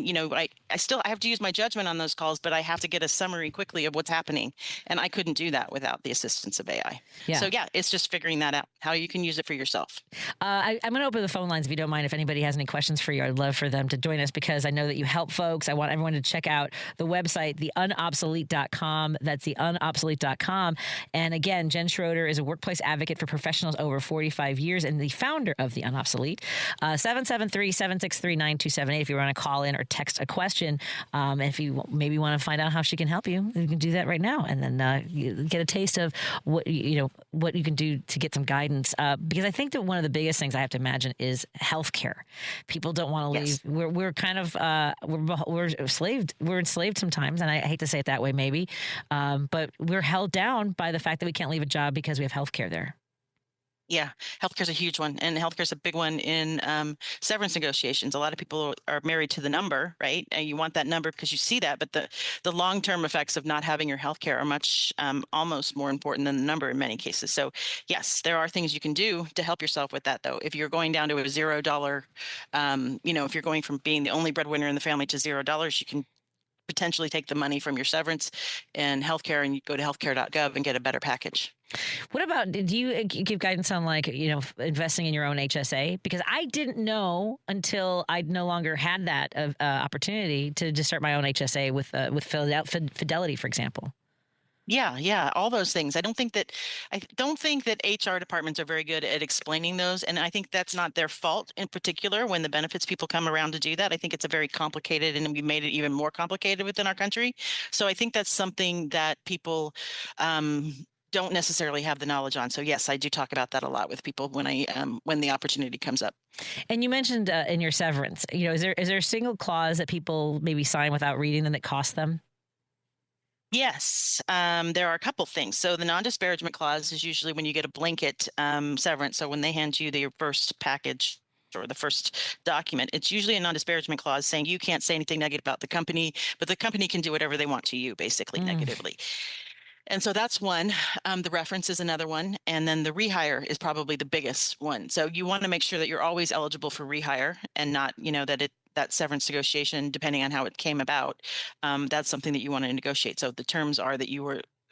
have to use my judgment on those calls, but I have to get a summary quickly of what's happening. And I couldn't do that without the assistance of AI. Yeah. So yeah, it's just figuring that out, how you can use it for yourself. I'm going to open the phone lines if you don't mind. If anybody has any questions for you, I'd love for them to join us because I know that you help folks. I want everyone to check out the website, theunobsolete.com. That's theunobsolete.com. And again, Jen Schroeder is a workplace advocate for professionals over 45 25 years and the founder of the Unobsolete. 773-763-9278 if you want to call in or text a question. If you maybe want to find out how she can help you, you can do that right now, and then you get a taste of what you can do to get some guidance. Because I think that one of the biggest things I have to imagine is healthcare. People don't want to leave. We're kind of we're enslaved sometimes, and I hate to say it that way, maybe, but we're held down by the fact that we can't leave a job because we have healthcare there. Yeah, healthcare's a huge one, and healthcare's a big one in severance negotiations. A lot of people are married to the number, right? And you want that number because you see that, but the long-term effects of not having your healthcare are much almost more important than the number in many cases. So yes, there are things you can do to help yourself with that, though. If you're going down to a $0, if you're going from being the only breadwinner in the family to $0, you can potentially take the money from your severance and healthcare, and you go to healthcare.gov and get a better package. What about, do you give guidance on investing in your own HSA? Because I didn't know until I no longer had that opportunity to just start my own HSA with Fidelity, for example. Yeah, all those things. I don't think that HR departments are very good at explaining those, and I think that's not their fault in particular when the benefits people come around to do that. I think it's a very complicated, and we made it even more complicated within our country. So I think that's something that people don't necessarily have the knowledge on. So yes, I do talk about that a lot with people when the opportunity comes up. And you mentioned in your severance, is there a single clause that people maybe sign without reading them that costs them? Yes, there are a couple things. So the non-disparagement clause is usually when you get a blanket severance. So when they hand you your first package or the first document, it's usually a non-disparagement clause saying you can't say anything negative about the company, but the company can do whatever they want to you, basically negatively. And so that's one. The reference is another one. And then the rehire is probably the biggest one. So you want to make sure that you're always eligible for rehire and not, that severance negotiation, depending on how it came about, that's something that you want to negotiate. So the terms are that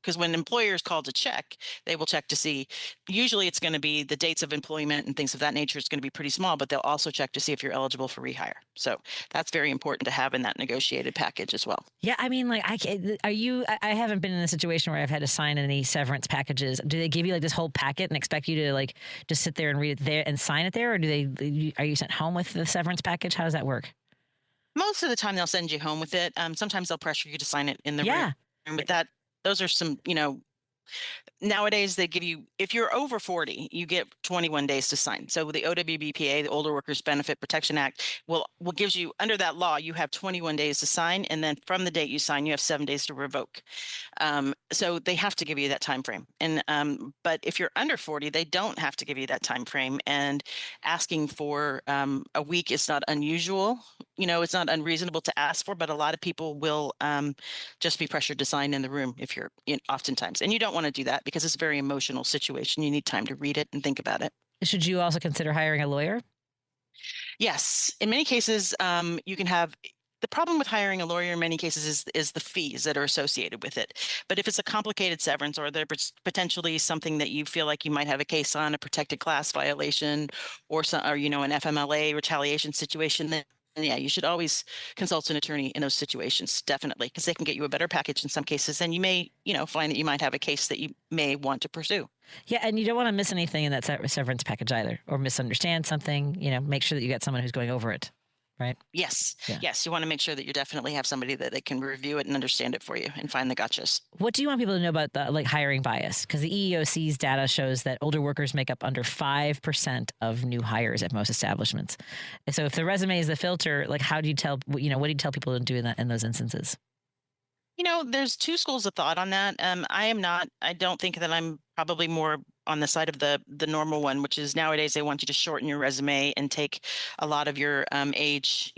because when employers call to check, they will check to see, usually it's going to be the dates of employment and things of that nature is going to be pretty small, but they'll also check to see if you're eligible for rehire. So that's very important to have in that negotiated package as well. Yeah, I mean, I haven't been in a situation where I've had to sign any severance packages. Do they give you this whole packet and expect you to just sit there and read it there and sign it there? Or are you sent home with the severance package? How does that work? Most of the time they'll send you home with it. Sometimes they'll pressure you to sign it in the room. But those are some, nowadays they give you, if you're over 40, you get 21 days to sign. So the OWBPA, the Older Workers Benefit Protection Act, will gives you, under that law, you have 21 days to sign. And then from the date you sign, you have 7 days to revoke. So they have to give you that time frame. And but if you're under 40, they don't have to give you that time frame. And asking for a week is not unusual. It's not unreasonable to ask for, but a lot of people will just be pressured to sign in the room if you're oftentimes. And you don't want to do that because it's a very emotional situation. You need time to read it and think about it. Should you also consider hiring a lawyer? Yes. In many cases, you can have. The problem with hiring a lawyer in many cases is the fees that are associated with it. But if it's a complicated severance or there's potentially something that you feel like you might have a case on, a protected class violation or an FMLA retaliation situation, then yeah, you should always consult an attorney in those situations, definitely, because they can get you a better package in some cases. And you may, find that you might have a case that you may want to pursue. Yeah, and you don't want to miss anything in that severance package either, or misunderstand something. Make sure that you got someone who's going over it. Right? Yes. Yeah. Yes. You want to make sure that you definitely have somebody that they can review it and understand it for you and find the gotchas. What do you want people to know about the hiring bias? Because the EEOC's data shows that older workers make up under 5% of new hires at most establishments. And so if the resume is the filter, how do you tell, what do you tell people to do in those instances? There's two schools of thought on that. I don't think that I'm probably more on the side of the normal one, which is nowadays they want you to shorten your resume and take a lot of your age,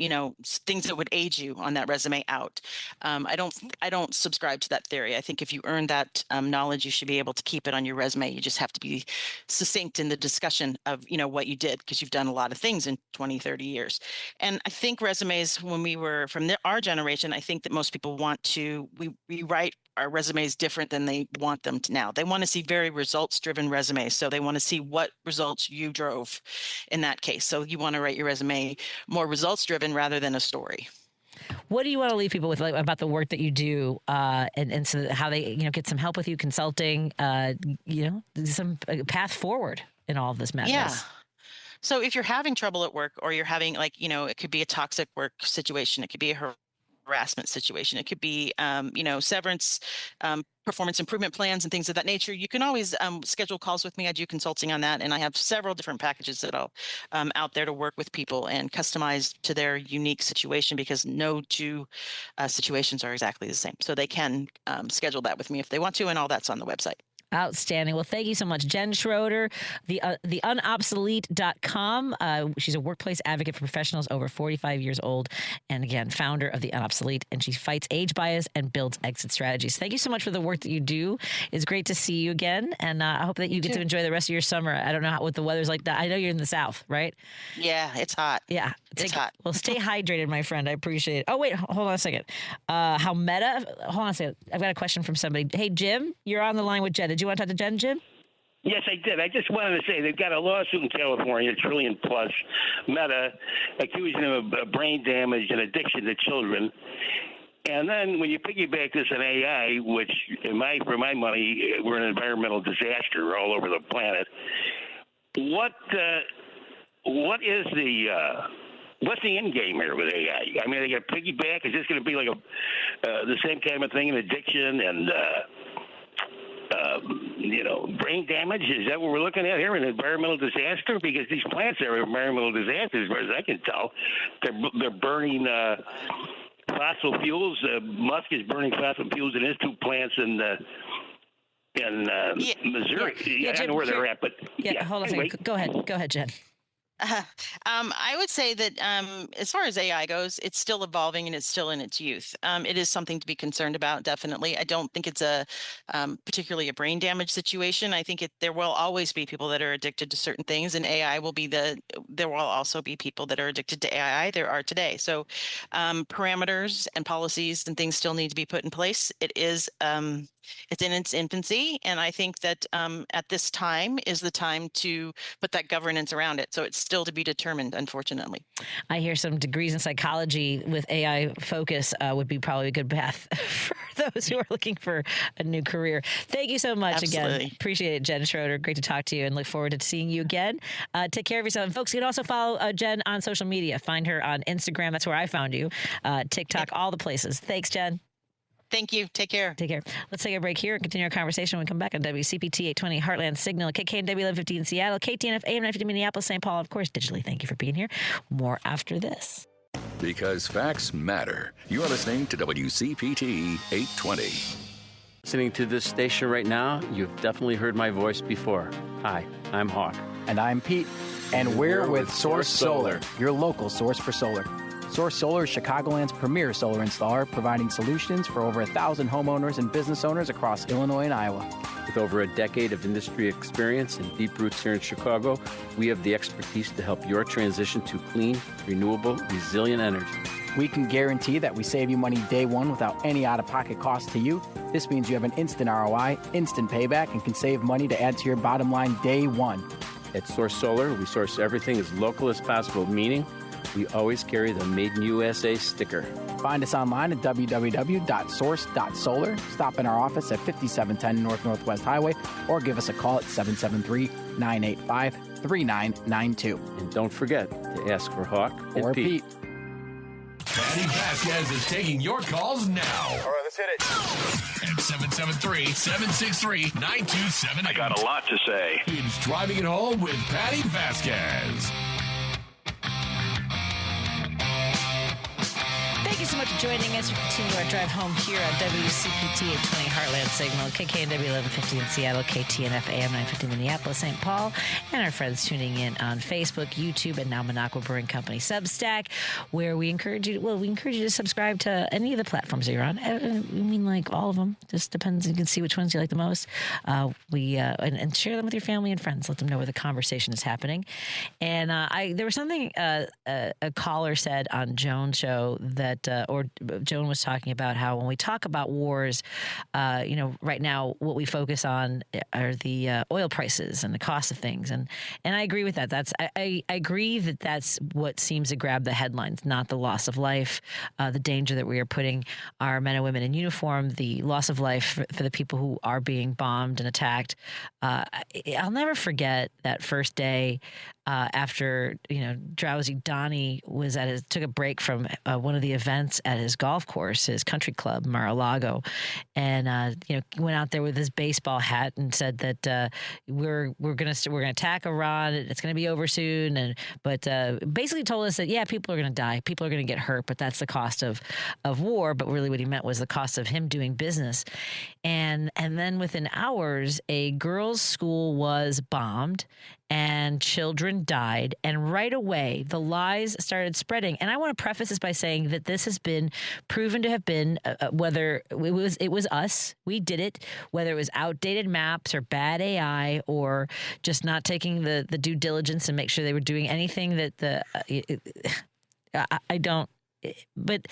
things that would age you on that resume out. I don't subscribe to that theory. I think if you earn that knowledge, you should be able to keep it on your resume. You just have to be succinct in the discussion of, what you did, because you've done a lot of things in 20, 30 years. And I think resumes, when we were from our generation, I think that most people want to, we write our resumes different than they want them to now. They want to see very results-driven resumes. So they want to see what results you drove in that case. So you want to write your resume more results-driven rather than a story. What do you want to leave people with about the work that you do, and so how they get some help with you, consulting, some path forward? in all of this madness? Yeah. So if you're having trouble at work, or you're having, like, it could be a toxic work situation, it could be a harassment situation, it could be, severance, performance improvement plans and things of that nature, you can always schedule calls with me. I do consulting on that, and I have several different packages that I'll out there to work with people and customize to their unique situation, because no two situations are exactly the same. So they can schedule that with me if they want to, and all that's on the website. Outstanding. Well, thank you so much, Jen Schroeder, the unobsolete.com. She's a workplace advocate for professionals over 45 years old, and again, founder of the Unobsolete, and she fights age bias and builds exit strategies. Thank you so much for the work that you do. It's great to see you again, and I hope that you get to enjoy the rest of your summer. I don't know what the weather's like. I know you're in the South, right? Yeah, it's hot. Yeah, it's hot. Well, stay hydrated, my friend. I appreciate it. Oh, wait, hold on a second. Hold on a second. I've got a question from somebody. Hey, Jim, you're on the line with Jen. Did you want to talk to Jen, Jim? Yes, I did. I just wanted to say they've got a lawsuit in California, $1 trillion plus, Meta, accusing them of brain damage and addiction to children. And then when you piggyback this on AI, which for my money, we're an environmental disaster all over the planet. What's the end game here with AI? I mean, are they going to piggyback? Is this going to be like the same kind of thing in addiction and brain damage? Is that what we're looking at here, an environmental disaster? Because these plants are environmental disasters, as far as I can tell. They're burning fossil fuels. Musk is burning fossil fuels in his two plants in Missouri. Yeah, I don't know where they're at, but hold on a second. Go ahead, Jen. I would say that as far as AI goes, it's still evolving and it's still in its youth. It is something to be concerned about, definitely. I don't think it's particularly a brain damage situation. I think there will always be people that are addicted to certain things, and AI will be there will also be people that are addicted to AI. There are today. So parameters and policies and things still need to be put in place. It's in its infancy, and I think that at this time is the time to put that governance around it. So it's still to be determined, unfortunately. I hear some degrees in psychology with AI focus would be probably a good path for those who are looking for a new career. Thank you so much again. Appreciate it, Jen Schroeder. Great to talk to you, and look forward to seeing you again. Take care of yourself. And folks, you can also follow Jen on social media. Find her on Instagram. That's where I found you. TikTok, all the places. Thanks, Jen. Thank you. Take care. Take care. Let's take a break here and continue our conversation when we come back on WCPT 820 Heartland Signal, KKNW 1150 in Seattle, KTNF AM 950 Minneapolis, St. Paul, of course, digitally. Thank you for being here. More after this. Because facts matter. You're listening to WCPT 820. Listening to this station right now, you've definitely heard my voice before. Hi, I'm Hawk. And I'm Pete. And we're with Source Solar, your local source for solar. Source Solar is Chicagoland's premier solar installer, providing solutions for over 1,000 homeowners and business owners across Illinois and Iowa. With over a decade of industry experience and deep roots here in Chicago, we have the expertise to help your transition to clean, renewable, resilient energy. We can guarantee that we save you money day one without any out-of-pocket cost to you. This means you have an instant ROI, instant payback, and can save money to add to your bottom line day one. At Source Solar, we source everything as local as possible, meaning we always carry the Made in USA sticker. Find us online at www.source.solar. Stop in our office at 5710 North Northwest Highway or give us a call at 773-985-3992. And don't forget to ask for Hawk or and Pete. Patti Vasquez is taking your calls now. All right, let's hit it. At 773-763-9278. I got a lot to say. It's Driving It Home with Patti Vasquez. Thank you so much for joining us. We continue our drive home here on WCPT 820 Heartland Signal, KKNW 1150 in Seattle, KTNF AM 950 Minneapolis, St. Paul, and our friends tuning in on Facebook, YouTube, and now Minocqua Brewing Company Substack, where we encourage you to subscribe to any of the platforms that you're on. I mean, like all of them. Just depends. You can see which ones you like the most. And share them with your family and friends. Let them know where the conversation is happening. And there was something a caller said on Joan's show that, or Joan was talking about how when we talk about wars, right now what we focus on are the oil prices and the cost of things, and I agree with that. I agree that that's what seems to grab the headlines, not the loss of life, the danger that we are putting our men and women in uniform, the loss of life for the people who are being bombed and attacked. I'll never forget that first day after drowsy Donnie took a break from one of the events at his golf course, his country club, Mar-a-Lago, and went out there with his baseball hat and said that we're gonna attack Iran. It's gonna be over soon, but basically told us that people are gonna die, people are gonna get hurt, but that's the cost of war. But really, what he meant was the cost of him doing business. And then within hours, a girls' school was bombed and children died. And right away, the lies started spreading. And I want to preface this by saying that this has been proven to have been, whether it was us, we did it, whether it was outdated maps or bad AI or just not taking the due diligence and make sure they were doing anything that but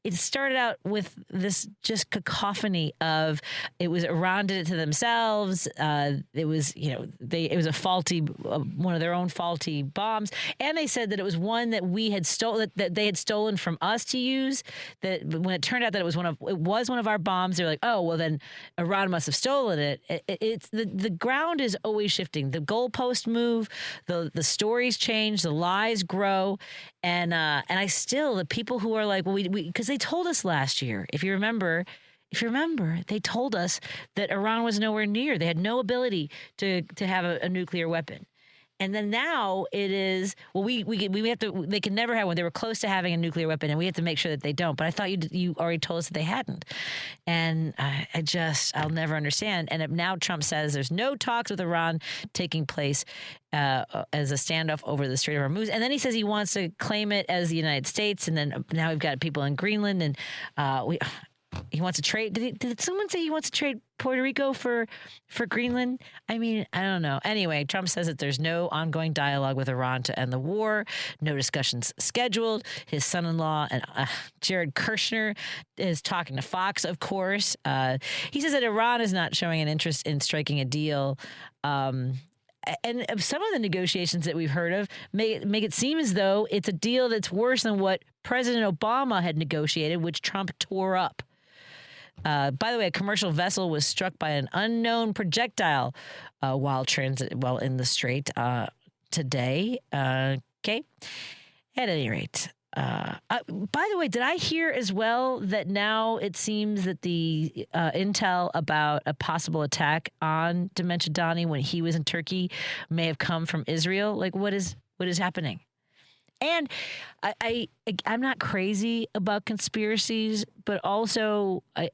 it started out with this just cacophony of it was Iran did it to themselves. It was it was a faulty one of their own faulty bombs, and they said that it was one that we had stolen, that they had stolen from us to use. That when it turned out that it was one of our bombs, they're like, oh well, then Iran must have stolen it. It's the ground is always shifting. The goalposts move, the stories change, the lies grow, and I still the people who are like, well, we because they told us last year, if you remember, they told us that Iran was nowhere near. They had no ability to have a nuclear weapon. And then now it is, well, we have to, they can never have one. They were close to having a nuclear weapon, and we have to make sure that they don't. But I thought you already told us that they hadn't. And I'll never understand. And now Trump says there's no talks with Iran taking place as a standoff over the Strait of Hormuz. And then he says he wants to claim it as the United States. And then now we've got people in Greenland, and he wants to trade. Did someone say he wants to trade Puerto Rico for Greenland? I mean, I don't know. Anyway, Trump says that there's no ongoing dialogue with Iran to end the war, no discussions scheduled. His son-in-law and Jared Kushner is talking to Fox, of course. He says that Iran is not showing an interest in striking a deal. And some of the negotiations that we've heard of make it seem as though it's a deal that's worse than what President Obama had negotiated, which Trump tore up. By the way, a commercial vessel was struck by an unknown projectile while in the strait today. Okay. At any rate. By the way, did I hear as well that now it seems that the intel about a possible attack on Dementia Donnie when he was in Turkey may have come from Israel? Like, what is happening? And I'm not crazy about conspiracies, but also I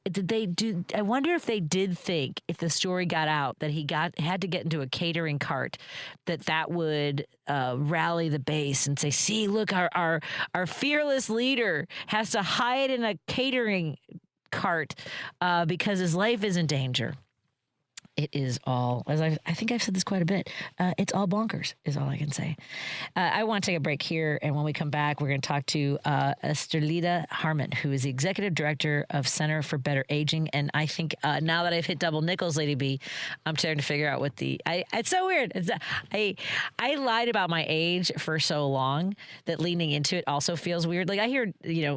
wonder if they did think, if the story got out that he had to get into a catering cart, that would rally the base and say, see, look, our fearless leader has to hide in a catering cart because his life is in danger. It is all, as I think I've said this quite a bit, it's all bonkers is all I can say. I want to take a break here, and when we come back, we're going to talk to Esterlita Harmon, who is the Executive Director of Center for Better Aging. And I think now that I've hit double nickels, Lady B, I'm trying to figure out what it's so weird. I lied about my age for so long that leaning into it also feels weird. Like I hear,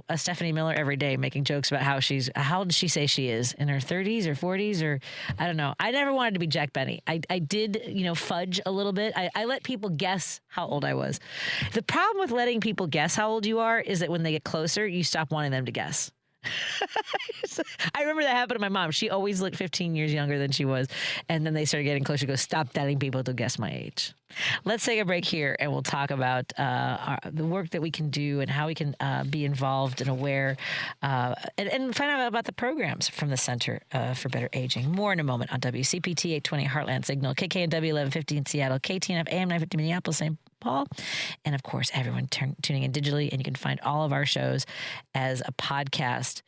a Stephanie Miller every day making jokes about how old does she say she is, in her 30s or 40s, or I don't know. I never wanted to be Jack Benny. I did, fudge a little bit. I let people guess how old I was. The problem with letting people guess how old you are is that when they get closer, you stop wanting them to guess. I remember that happened to my mom. She always looked 15 years younger than she was. And then they started getting closer. She goes, stop telling people to guess my age. Let's take a break here, and we'll talk about the work that we can do and how we can be involved and aware and find out about the programs from the Center for Better Aging. More in a moment on WCPT 820 Heartland Signal, KKNW 1150 in Seattle, KTNF AM 950 Minneapolis, St. Paul, and of course, everyone tuning in digitally. And you can find all of our shows as a podcast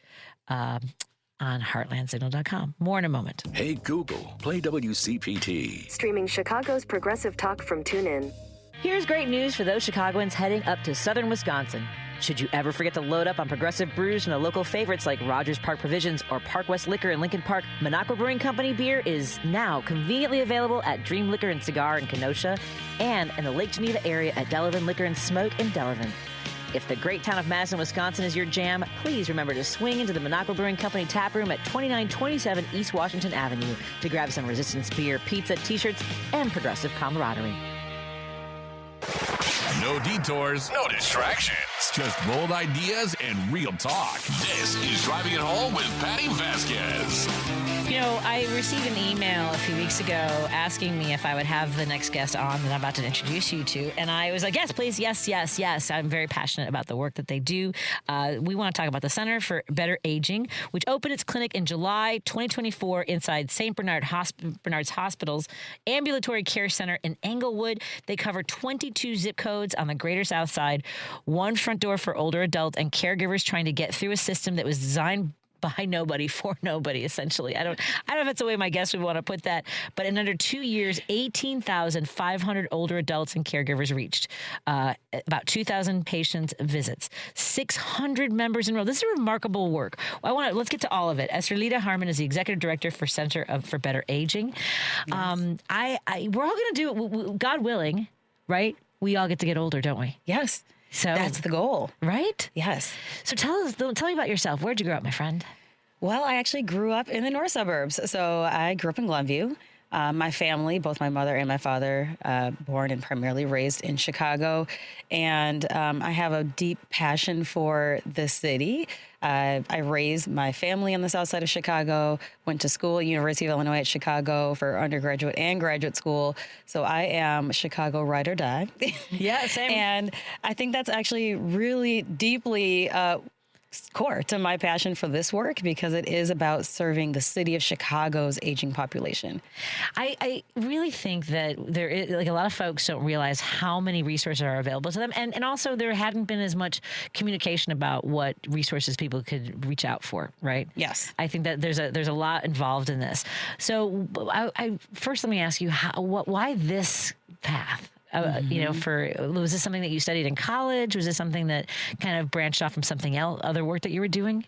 on heartlandsignal.com. More in a moment. Hey, Google, play WCPT. Streaming Chicago's progressive talk from TuneIn. Here's great news for those Chicagoans heading up to southern Wisconsin. Should you ever forget to load up on progressive brews from the local favorites like Rogers Park Provisions or Park West Liquor in Lincoln Park, Minocqua Brewing Company beer is now conveniently available at Dream Liquor and Cigar in Kenosha and in the Lake Geneva area at Delavan Liquor and Smoke in Delavan. If the great town of Madison, Wisconsin is your jam, please remember to swing into the Minocqua Brewing Company tap room at 2927 East Washington Avenue to grab some Resistance beer, pizza, t-shirts, and progressive camaraderie. No detours, no distractions. Just bold ideas and real talk. This is Driving It Home with Patti Vasquez. You know, I received an email a few weeks ago asking me if I would have the next guest on that I'm about to introduce you to. And I was like, yes, please. Yes. I'm very passionate about the work that they do. We want to talk about the Center for Better Aging, which opened its clinic in July 2024 inside St. Bernard's Hospital's Ambulatory Care Center in Englewood. They cover 22 zip codes on the Greater South Side, one front door for older adults and caregivers trying to get through a system that was designed by nobody for nobody, essentially. I don't know if that's the way my guests would want to put that, but in under 2 years, 18,500 older adults and caregivers reached, about 2,000 patients visits, 600 members enrolled. This is remarkable work. Let's get to all of it. Esterlita Harmon is the executive director for Center for Better Aging. Yes. We're all going to do it, God willing, right? We all get to get older, don't we? Yes. So that's the goal. Right? Yes. So tell me about yourself. Where'd you grow up, my friend? Well, I actually grew up in the north suburbs. So I grew up in Glenview. My family, both my mother and my father, born and primarily raised in Chicago. And I have a deep passion for the city. I raised my family on the south side of Chicago, went to school at University of Illinois at Chicago for undergraduate and graduate school. So I am Chicago ride or die. Yeah, same. And I think that's actually really deeply core to my passion for this work because it is about serving the city of Chicago's aging population. I really think that there is, like, a lot of folks don't realize how many resources are available to them. And also there hadn't been as much communication about what resources people could reach out for, right? Yes. I think that there's a lot involved in this. So first let me ask you, why this path? You know, was this something that you studied in college? Was this something that kind of branched off from something else, other work that you were doing?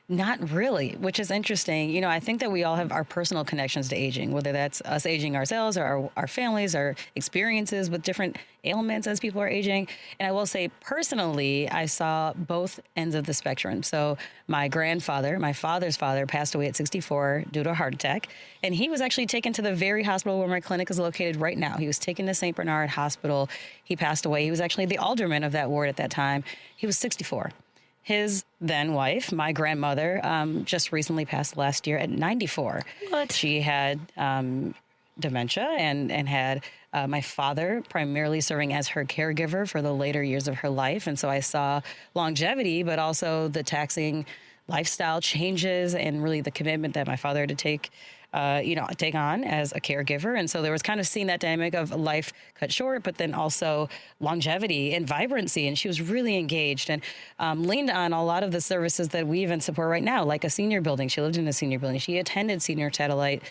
Not really, which is interesting. You know, I think that we all have our personal connections to aging, whether that's us aging ourselves or our families, our experiences with different ailments as people are aging. And I will say personally, I saw both ends of the spectrum. So my grandfather, my father's father, passed away at 64 due to a heart attack. And he was actually taken to the very hospital where my clinic is located right now. He was taken to St. Bernard Hospital. He passed away. He was actually the alderman of that ward at that time. He was 64. His then wife, my grandmother, just recently passed last year at 94. What? She had dementia and had my father primarily serving as her caregiver for the later years of her life. And so I saw longevity, but also the taxing lifestyle changes and really the commitment that my father had to take on as a caregiver. And so there was kind of seeing that dynamic of life cut short, but then also longevity and vibrancy. And she was really engaged and leaned on a lot of the services that we even support right now, like a senior building. She lived in a senior building. She attended senior satellite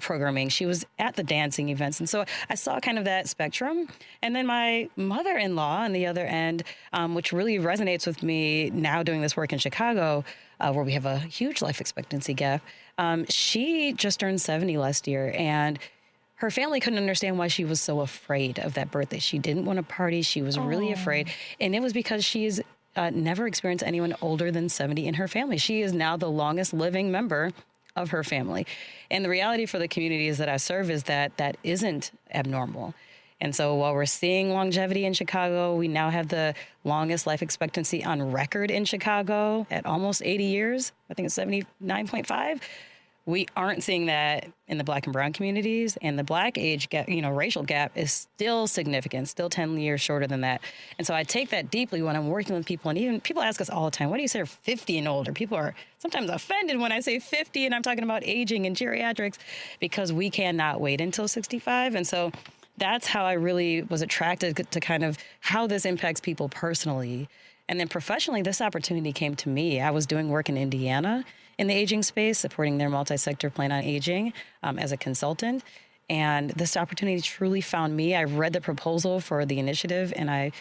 programming. She was at the dancing events. And so I saw kind of that spectrum. And then my mother-in-law on the other end, which really resonates with me now doing this work in Chicago, where we have a huge life expectancy gap. She just turned 70 last year, and her family couldn't understand why she was so afraid of that birthday. She didn't want to party. She was really afraid. And it was because she's never experienced anyone older than 70 in her family. She is now the longest living member of her family. And the reality for the communities that I serve is that that isn't abnormal. And so while we're seeing longevity in Chicago, we now have the longest life expectancy on record in Chicago at almost 80 years. I think it's 79.5. We aren't seeing that in the Black and brown communities, and the Black age gap, racial gap is still significant, still 10 years shorter than that. And so I take that deeply when I'm working with people, and even people ask us all the time, why do you say 50 and older? People are sometimes offended when I say 50 and I'm talking about aging and geriatrics, because we cannot wait until 65. And so that's how I really was attracted to kind of how this impacts people personally. And then professionally, this opportunity came to me. I was doing work in Indiana in the aging space, supporting their multi-sector plan on aging as a consultant. And this opportunity truly found me. I read the proposal for the initiative, and I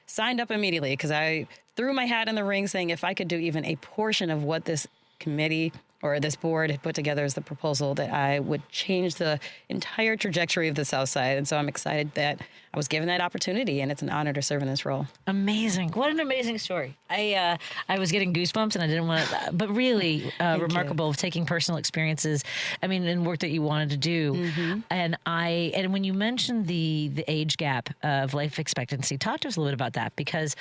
signed up immediately because I threw my hat in the ring saying if I could do even a portion of what this committee or this board had put together as the proposal, that I would change the entire trajectory of the South Side. And so I'm excited that I was given that opportunity, and it's an honor to serve in this role. Amazing. What an amazing story. I was getting goosebumps, and I didn't want to, but really remarkable of taking personal experiences, I mean, and work that you wanted to do. Mm-hmm. And when you mentioned the age gap of life expectancy, talk to us a little bit about that, because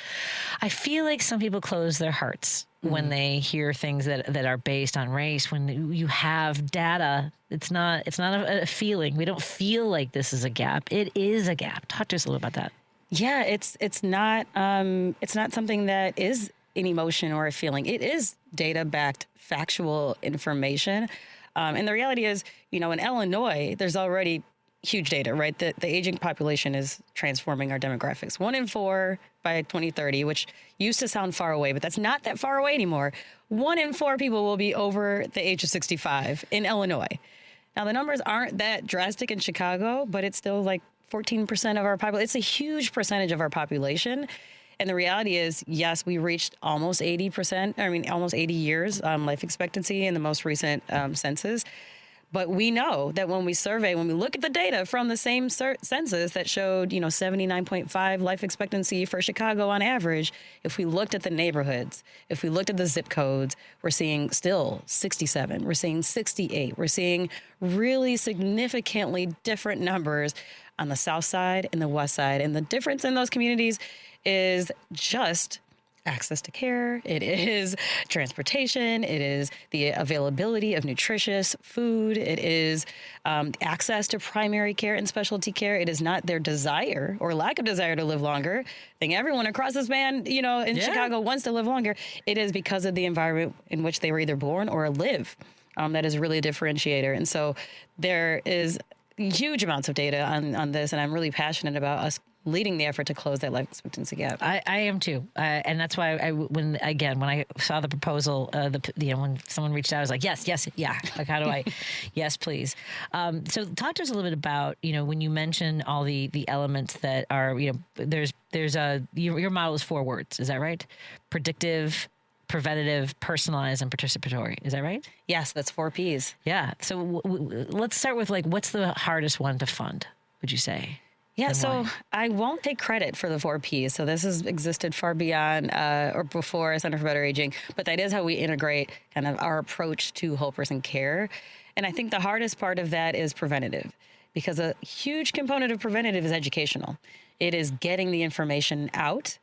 I feel like some people close their hearts when they hear things that are based on race. When you have data, it's not a feeling. We don't feel like this is a gap. It is a gap. Talk to us a little about that. Yeah, it's not something that is an emotion or a feeling. It is data-backed, factual information. And the reality is, in Illinois, there's already huge data, right? The aging population is transforming our demographics. 1 in 4 by 2030, which used to sound far away, but that's not that far away anymore. 1 in 4 people will be over the age of 65 in Illinois. Now, the numbers aren't that drastic in Chicago, but it's still like 14% of our population. It's a huge percentage of our population. And the reality is, yes, we reached almost 80%, almost 80 years life expectancy in the most recent census. But we know that when we look at the data from the same census that showed, 79.5 life expectancy for Chicago on average, if we looked at the neighborhoods, if we looked at the zip codes, we're seeing still 67, we're seeing 68, we're seeing really significantly different numbers on the South Side and the West Side. And the difference in those communities is just access to care, it is transportation, it is the availability of nutritious food, it is access to primary care and specialty care. It is not their desire or lack of desire to live longer. I think everyone across this band, in Chicago wants to live longer. It is because of the environment in which they were either born or live. That is really a differentiator. And so there is huge amounts of data on this, and I'm really passionate about us leading the effort to close that life expectancy gap. I am too, and that's why when I saw the proposal, when someone reached out, I was like, yes, yeah. Like, how do I? Yes, please. So talk to us a little bit about when you mention all the elements that are there's your model is 4 words, is that right? Predictive, preventative, personalized, and participatory. Is that right? Yes, that's 4 Ps. Yeah. So let's start with what's the hardest one to fund, would you say? Yeah, so I won't take credit for the 4 Ps. So this has existed far beyond or before Center for Better Aging, but that is how we integrate kind of our approach to whole person care. And I think the hardest part of that is preventative, because a huge component of preventative is educational. It is getting the information out.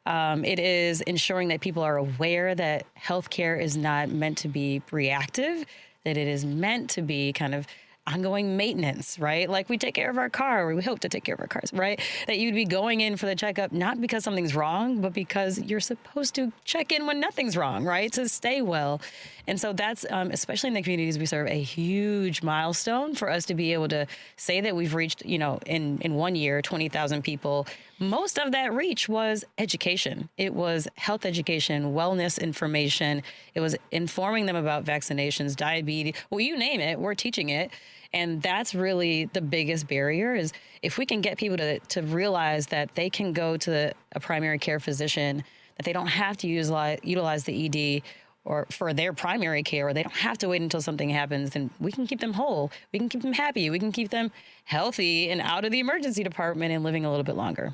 It is ensuring that people are aware that healthcare is not meant to be reactive, that it is meant to be kind of ongoing maintenance, right? Like we take care of our car, or we hope to take care of our cars, right? That you'd be going in for the checkup, not because something's wrong, but because you're supposed to check in when nothing's wrong, right? To stay well. And so that's, especially in the communities we serve, a huge milestone for us to be able to say that we've reached, in 1 year, 20,000 people. Most of that reach was education. It was health education, wellness information. It was informing them about vaccinations, diabetes, well, you name it, we're teaching it. And that's really the biggest barrier, is if we can get people to realize that they can go to a primary care physician, that they don't have to utilize the ED or for their primary care, or they don't have to wait until something happens, then we can keep them whole. We can keep them happy. We can keep them healthy and out of the emergency department and living a little bit longer.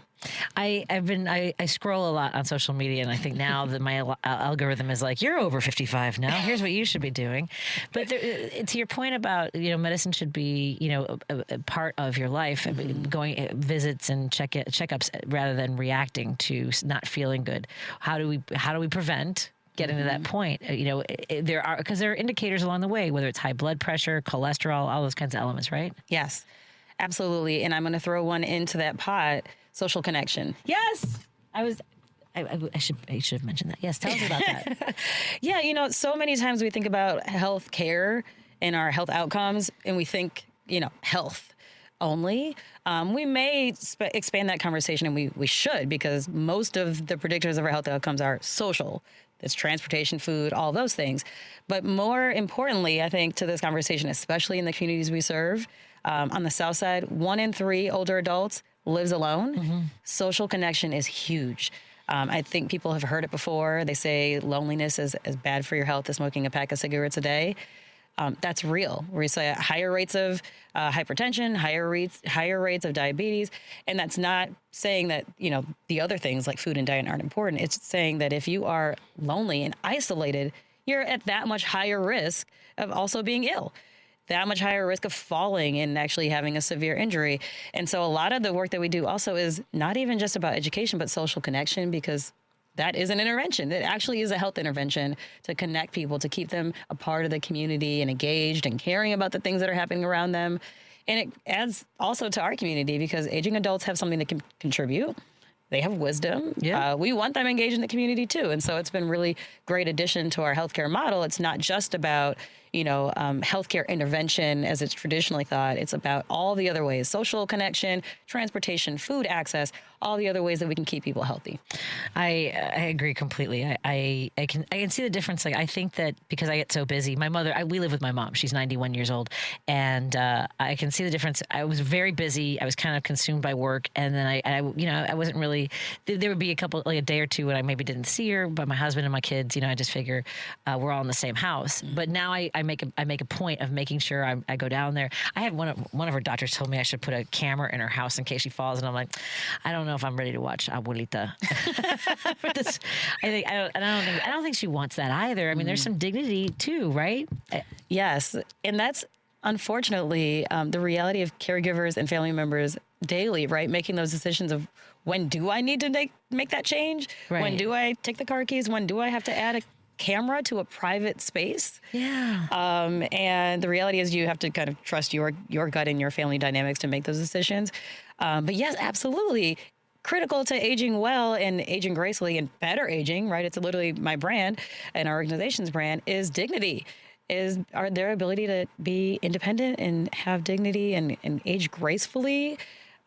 I scroll a lot on social media, and I think now that my algorithm is like, you're over 55 now. Here's what you should be doing. But to your point about, medicine should be, a part of your life, going visits and checkups rather than reacting to not feeling good. How do we prevent getting to that point? There are indicators along the way, whether it's high blood pressure, cholesterol, all those kinds of elements, right? Yes, absolutely. And I'm going to throw one into that pot: social connection. Yes, I should have mentioned that. Yes, tell us about that. Yeah, so many times we think about health care and our health outcomes, and we think, health only. We may expand that conversation, and we should, because most of the predictors of our health outcomes are social. It's transportation, food, all those things. But more importantly, I think, to this conversation, especially in the communities we serve, on the South Side, 1 in 3 older adults lives alone, social connection is huge. I think people have heard it before. They say loneliness is as bad for your health as smoking a pack of cigarettes a day. That's real. We say higher rates of hypertension, higher rates of diabetes, and that's not saying that the other things like food and diet aren't important. It's saying that if you are lonely and isolated, you're at that much higher risk of also being ill, that much higher risk of falling and actually having a severe injury. And so a lot of the work that we do also is not even just about education, but social connection, because that is an intervention. It actually is a health intervention to connect people, to keep them a part of the community and engaged and caring about the things that are happening around them. And it adds also to our community because aging adults have something that can contribute. They have wisdom. Yeah. We want them engaged in the community too. And so it's been really great addition to our healthcare model. It's not just about, healthcare intervention as it's traditionally thought. It's about all the other ways, social connection, transportation, food access, all the other ways that we can keep people healthy. I agree completely. I can see the difference. Like, I think that because I get so busy, my mother, we live with my mom. She's 91 years old. And I can see the difference. I was very busy. I was kind of consumed by work. And then I wasn't really, there would be a day or two when I maybe didn't see her, but my husband and my kids, I just figure we're all in the same house. But now I make a point of making sure I go down there. I had one of her doctors told me I should put a camera in her house in case she falls. And I'm like, I don't know if I'm ready to watch Abuelita. I don't think she wants that either. I mean, there's some dignity too, right? Yes. And that's unfortunately the reality of caregivers and family members daily, right? Making those decisions of when do I need to make that change? Right. When do I take the car keys? When do I have to add a camera to a private space? Yeah. And the reality is you have to kind of trust your gut and your family dynamics to make those decisions. But yes, absolutely. Critical to aging well and aging gracefully and better aging, right? It's literally my brand and our organization's brand is dignity, is their ability to be independent and have dignity and age gracefully.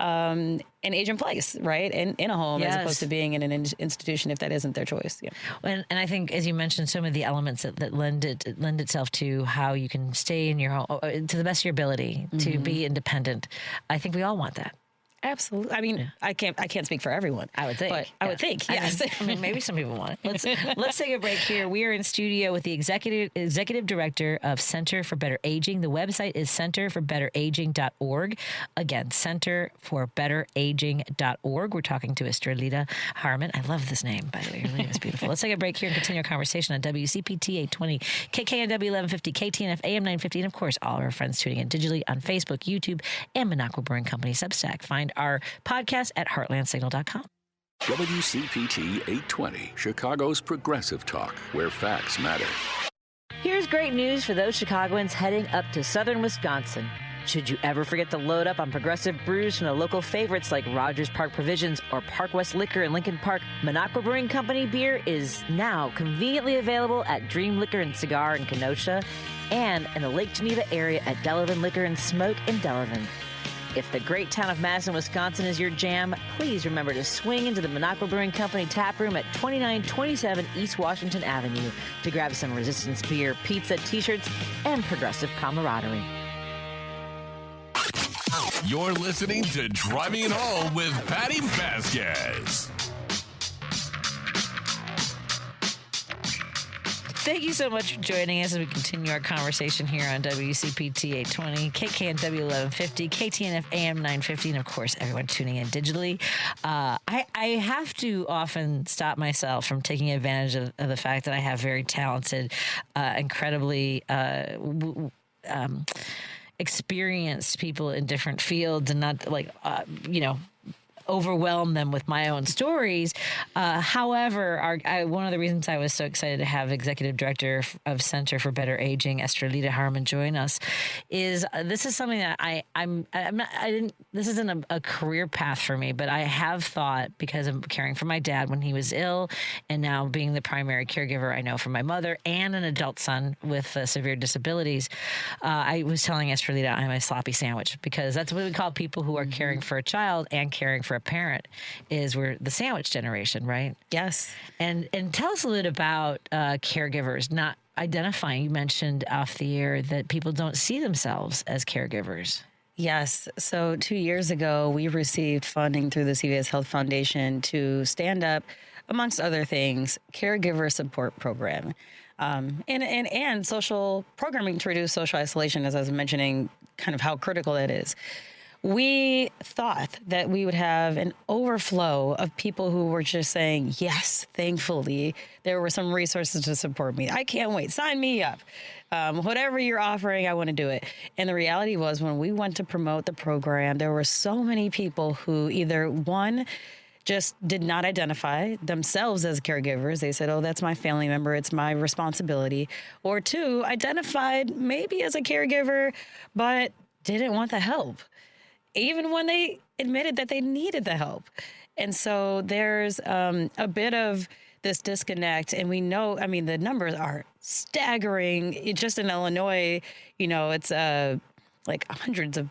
And age in place, right? In a home, as opposed to being in an institution if that isn't their choice. Yeah. And I think, as you mentioned, some of the elements that lend itself to how you can stay in your home to the best of your ability to be independent. I think we all want that. Absolutely. I mean, I can't speak for everyone. I would think. But I would think, yes. I mean, maybe some people want it. Let's take a break here. We are in studio with the executive director of Center for Better Aging. The website is centerforbetteraging.org. Again, centerforbetteraging.org. We're talking to Estrelita Harmon. I love this name, by the way. Your name is beautiful. Let's take a break here and continue our conversation on WCPT 820, KKNW 1150, KTNF AM 950, and of course, all our friends tuning in digitally on Facebook, YouTube, and Minocqua Brewing Company Substack. Find our podcast at heartlandsignal.com. WCPT 820, Chicago's progressive talk, where facts matter. Here's great news for those Chicagoans heading up to southern Wisconsin. Should you ever forget to load up on progressive brews from the local favorites like Rogers Park Provisions or Park West Liquor in Lincoln Park, Minocqua Brewing Company beer is now conveniently available at Dream Liquor and Cigar in Kenosha and in the Lake Geneva area at Delavan Liquor and Smoke in Delavan. If the great town of Madison, Wisconsin is your jam, please remember to swing into the Minocqua Brewing Company tap room at 2927 East Washington Avenue to grab some Resistance beer, pizza, t-shirts, and progressive camaraderie. You're listening to Driving It Home with Patti Vasquez. Thank you so much for joining us as we continue our conversation here on WCPT 820, KKNW 1150, KTNF AM 950, and of course, everyone tuning in digitally. I have to often stop myself from taking advantage of the fact that I have very talented, incredibly experienced people in different fields and not overwhelm them with my own stories. However, one of the reasons I was so excited to have Executive Director of Center for Better Aging, Estrelita Harmon, join us is this is something that this isn't a career path for me, but I have thought, because I'm caring for my dad when he was ill and now being the primary caregiver I know for my mother and an adult son with severe disabilities, I was telling Estrelita I'm a sloppy sandwich, because that's what we call people who are caring for a child and caring for a parent, is we're the sandwich generation, right? Yes. And tell us a little bit about caregivers not identifying. You mentioned off the air that people don't see themselves as caregivers. Yes. So 2 years ago, we received funding through the CVS Health Foundation to stand up, amongst other things, caregiver support program, and social programming to reduce social isolation, as I was mentioning, kind of how critical that is. We thought that we would have an overflow of people who were just saying, yes, thankfully, there were some resources to support me. I can't wait. Sign me up. Whatever you're offering, I want to do it. And the reality was when we went to promote the program, there were so many people who either, one, just did not identify themselves as caregivers. They said, oh, that's my family member. It's my responsibility. Or two, identified maybe as a caregiver, but didn't want the help, even when they admitted that they needed the help. And so there's a bit of this disconnect. And we know, I mean, the numbers are staggering. Just in Illinois, it's like hundreds of,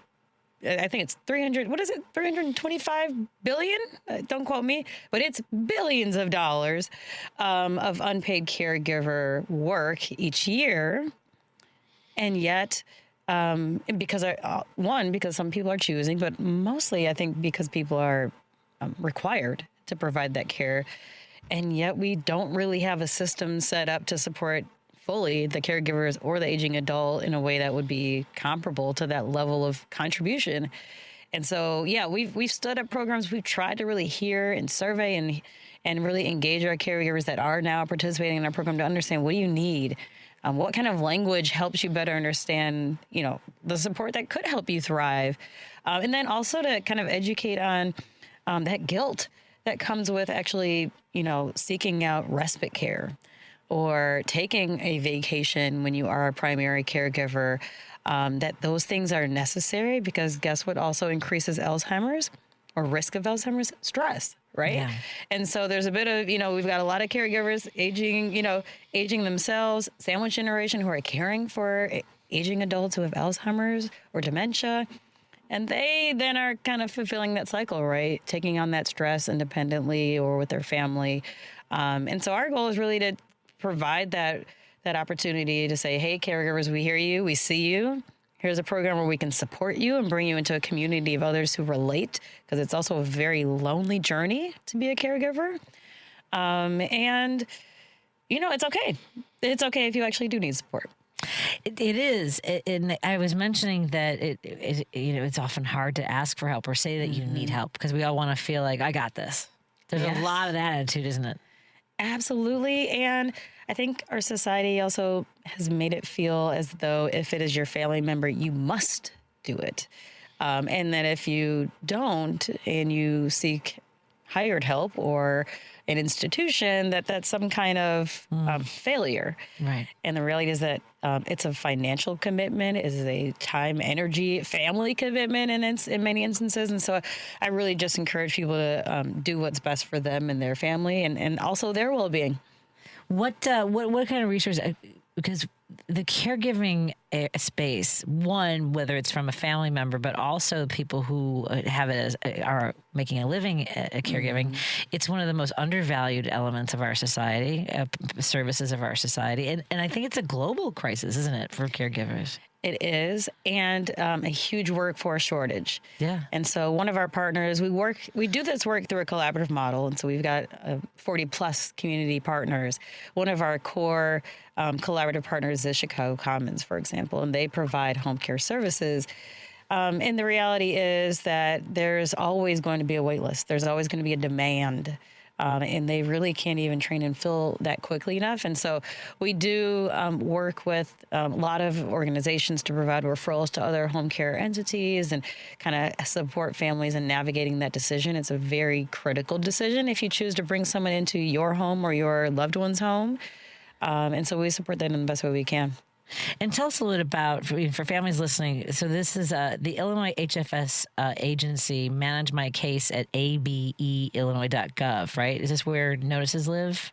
I think it's 325 billion? Don't quote me, but it's billions of dollars of unpaid caregiver work each year. And yet, because some people are choosing, but mostly I think because people are required to provide that care. And yet we don't really have a system set up to support fully the caregivers or the aging adult in a way that would be comparable to that level of contribution. And so, yeah, we've stood up programs. We've tried to really hear and survey and really engage our caregivers that are now participating in our program to understand, what do you need? What kind of language helps you better understand, the support that could help you thrive? And then also to kind of educate on that guilt that comes with actually, seeking out respite care or taking a vacation when you are a primary caregiver, that those things are necessary because guess what also increases Alzheimer's or risk of Alzheimer's? Stress, right? Yeah. And so there's a bit of, we've got a lot of caregivers aging themselves, sandwich generation who are caring for aging adults who have Alzheimer's or dementia. And they then are kind of fulfilling that cycle, right? Taking on that stress independently or with their family. And so our goal is really to provide that opportunity to say, hey, caregivers, we hear you, we see you. Here's a program where we can support you and bring you into a community of others who relate, because it's also a very lonely journey to be a caregiver. And, it's okay. It's okay if you actually do need support. It is. And I was mentioning that it's often hard to ask for help or say that you need help because we all want to feel like, I got this. There's a lot of that attitude, isn't it? Absolutely. And I think our society also has made it feel as though if it is your family member, you must do it. And that if you don't and you seek hired help or an institution, that's some kind of failure. Right. And the reality is that it's a financial commitment, it is a time, energy, family commitment in many instances. And so I really just encourage people to do what's best for them and their family and also their well-being. What kind of resources? Because the caregiving space, one, whether it's from a family member, but also people who have it are making a living at caregiving, it's one of the most undervalued elements of our society, services of our society. And I think it's a global crisis, isn't it, for caregivers? It is, and a huge workforce shortage. Yeah. And so one of our partners, we do this work through a collaborative model, and so we've got 40 plus community partners. One of our core collaborative partners is Chicago Commons, for example, and they provide home care services. And the reality is that there's always going to be a wait list. There's always going to be a demand. And they really can't even train and fill that quickly enough. And so we do work with a lot of organizations to provide referrals to other home care entities and kind of support families in navigating that decision. It's a very critical decision if you choose to bring someone into your home or your loved one's home. And so we support that in the best way we can. And tell us a little about, for families listening, so this is the Illinois HFS agency, Manage My Case at abeillinois.gov, right? Is this where notices live?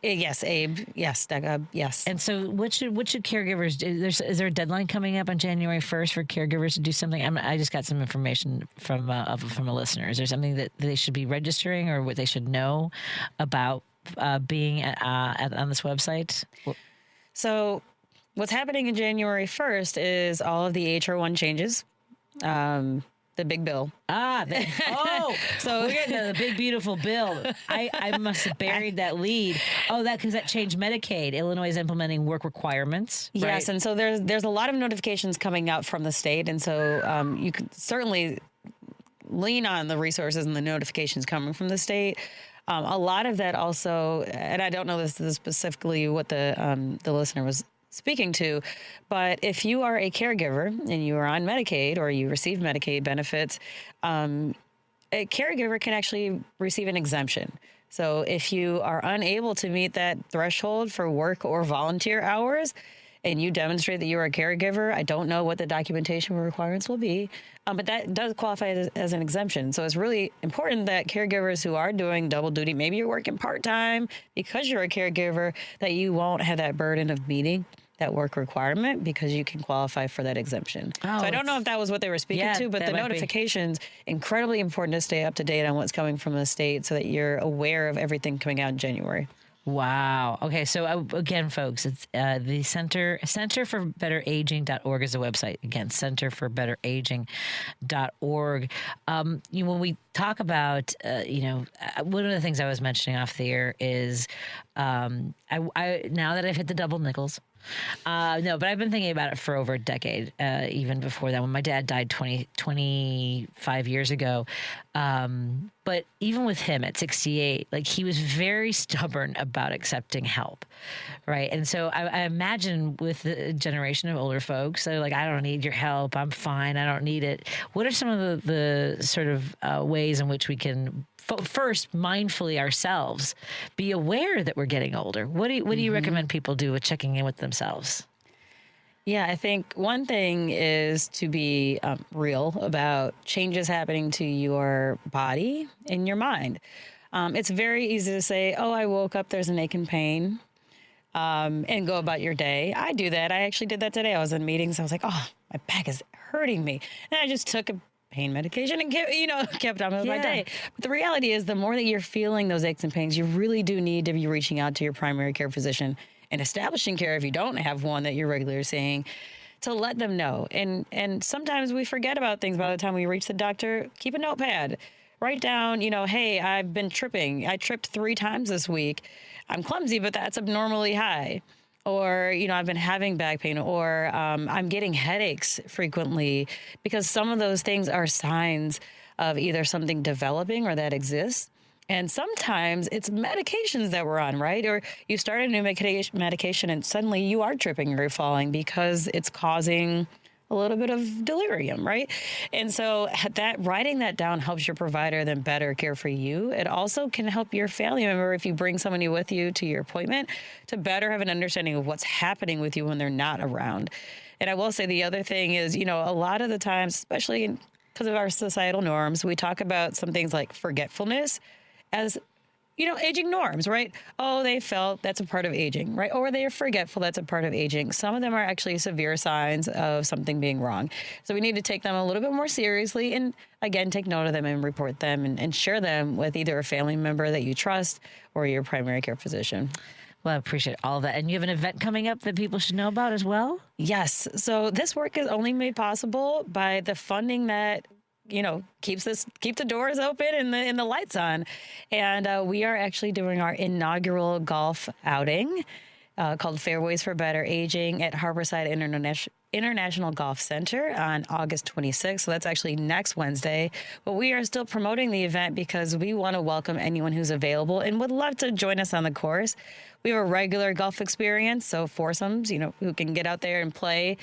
Yes, Abe. Yes, .gov. Yes. And so what should caregivers do? Is there a deadline coming up on January 1st for caregivers to do something? I just got some information from a listener. Is there something that they should be registering or what they should know about being on this website? So what's happening in January 1st is all of the HR1 changes The big bill. So we're getting to the big, beautiful bill. I must have buried that lead. Because that changed Medicaid. Illinois is implementing work requirements. Right? Yes, and so there's a lot of notifications coming out from the state, and so you can certainly lean on the resources and the notifications coming from the state. A lot of that also, and I don't know this is specifically what the listener was speaking to, but if you are a caregiver and you are on Medicaid or you receive Medicaid benefits, a caregiver can actually receive an exemption. So if you are unable to meet that threshold for work or volunteer hours, and you demonstrate that you are a caregiver, I don't know what the documentation requirements will be, but that does qualify as an exemption. So it's really important that caregivers who are doing double duty, maybe you're working part-time because you're a caregiver, that you won't have that burden of meeting that work requirement because you can qualify for that exemption. So I don't know if that was what they were speaking to, but the notifications, incredibly important to stay up to date on what's coming from the state so that you're aware of everything coming out in January. Wow. Okay. So again, folks, it's the Center for Better Aging.org is the website. Again, centerforbetteraging.org. When we talk about, one of the things I was mentioning off the air is I now that I've hit the double nickels, but I've been thinking about it for over a decade, even before that, when my dad died 25 years ago. But even with him at 68, he was very stubborn about accepting help, right? And so I imagine with the generation of older folks, they're like, I don't need your help. I'm fine. I don't need it. What are some of the sort of ways in which we can first mindfully ourselves be aware that we're getting older? What do you recommend people do with checking in with themselves? Yeah, I think one thing is to be real about changes happening to your body and your mind. It's very easy to say, I woke up, there's an ache and pain, and go about your day. I do that. I actually did that today. I was in meetings. I was like, my back is hurting me. And I just took a pain medication and kept on with my day. But the reality is the more that you're feeling those aches and pains, you really do need to be reaching out to your primary care physician and establishing care if you don't have one that you're regularly seeing, to let them know. And sometimes we forget about things by the time we reach the doctor. Keep a notepad. Write down, hey, I've been tripping. I tripped 3 times this week. I'm clumsy, but that's abnormally high. Or, I've been having back pain, or I'm getting headaches frequently, because some of those things are signs of either something developing or that exists. And sometimes it's medications that we're on, right? Or you start a new medication and suddenly you are tripping or falling because it's causing a little bit of delirium, right? And so writing that down helps your provider then better care for you. It also can help your family member, if you bring somebody with you to your appointment, to better have an understanding of what's happening with you when they're not around. And I will say the other thing is, a lot of the times, especially because of our societal norms, we talk about some things like forgetfulness as, aging norms, right? They felt, that's a part of aging, right? Or they're forgetful, that's a part of aging. Some of them are actually severe signs of something being wrong. So we need to take them a little bit more seriously and, again, take note of them and report them and share them with either a family member that you trust or your primary care physician. Well, I appreciate all of that. And you have an event coming up that people should know about as well? Yes. So this work is only made possible by the funding that keep the doors open and the lights on. And we are actually doing our inaugural golf outing called Fairways for Better Aging at Harborside International Golf Center on August 26th. So that's actually next Wednesday. But we are still promoting the event because we want to welcome anyone who's available and would love to join us on the course. We have a regular golf experience, so foursomes, who can get out there and play.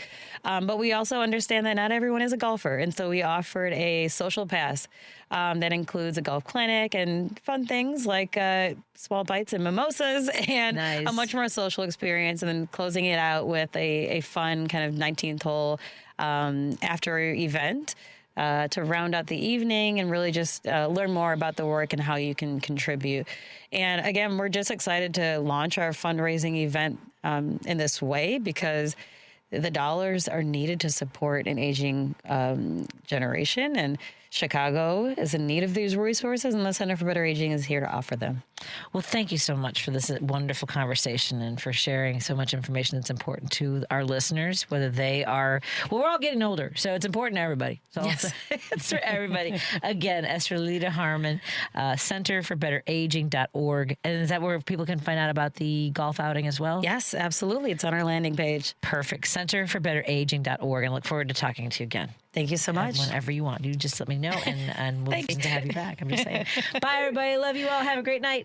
But we also understand that not everyone is a golfer. And so we offered a social pass that includes a golf clinic and fun things like small bites and mimosas and a much more social experience. And then closing it out with a fun kind of 19th hole after event. To round out the evening and really just learn more about the work and how you can contribute. And again, we're just excited to launch our fundraising event in this way because the dollars are needed to support an aging generation. And Chicago is in need of these resources, and the Center for Better Aging is here to offer them. Well, thank you so much for this wonderful conversation and for sharing so much information that's important to our listeners, whether they are, well, we're all getting older, so it's important to everybody. So Yes. it's for everybody. Again, Estrelita Harmon, Center for Better Aging.org. And is that where people can find out about the golf outing as well? Yes, absolutely. It's on our landing page. Perfect. Center for Better Aging.org. And look forward to talking to you again. Thank you so much. Whenever you want. You just let me know and we'll love to have you back. I'm just saying. Bye, everybody. Love you all. Have a great night.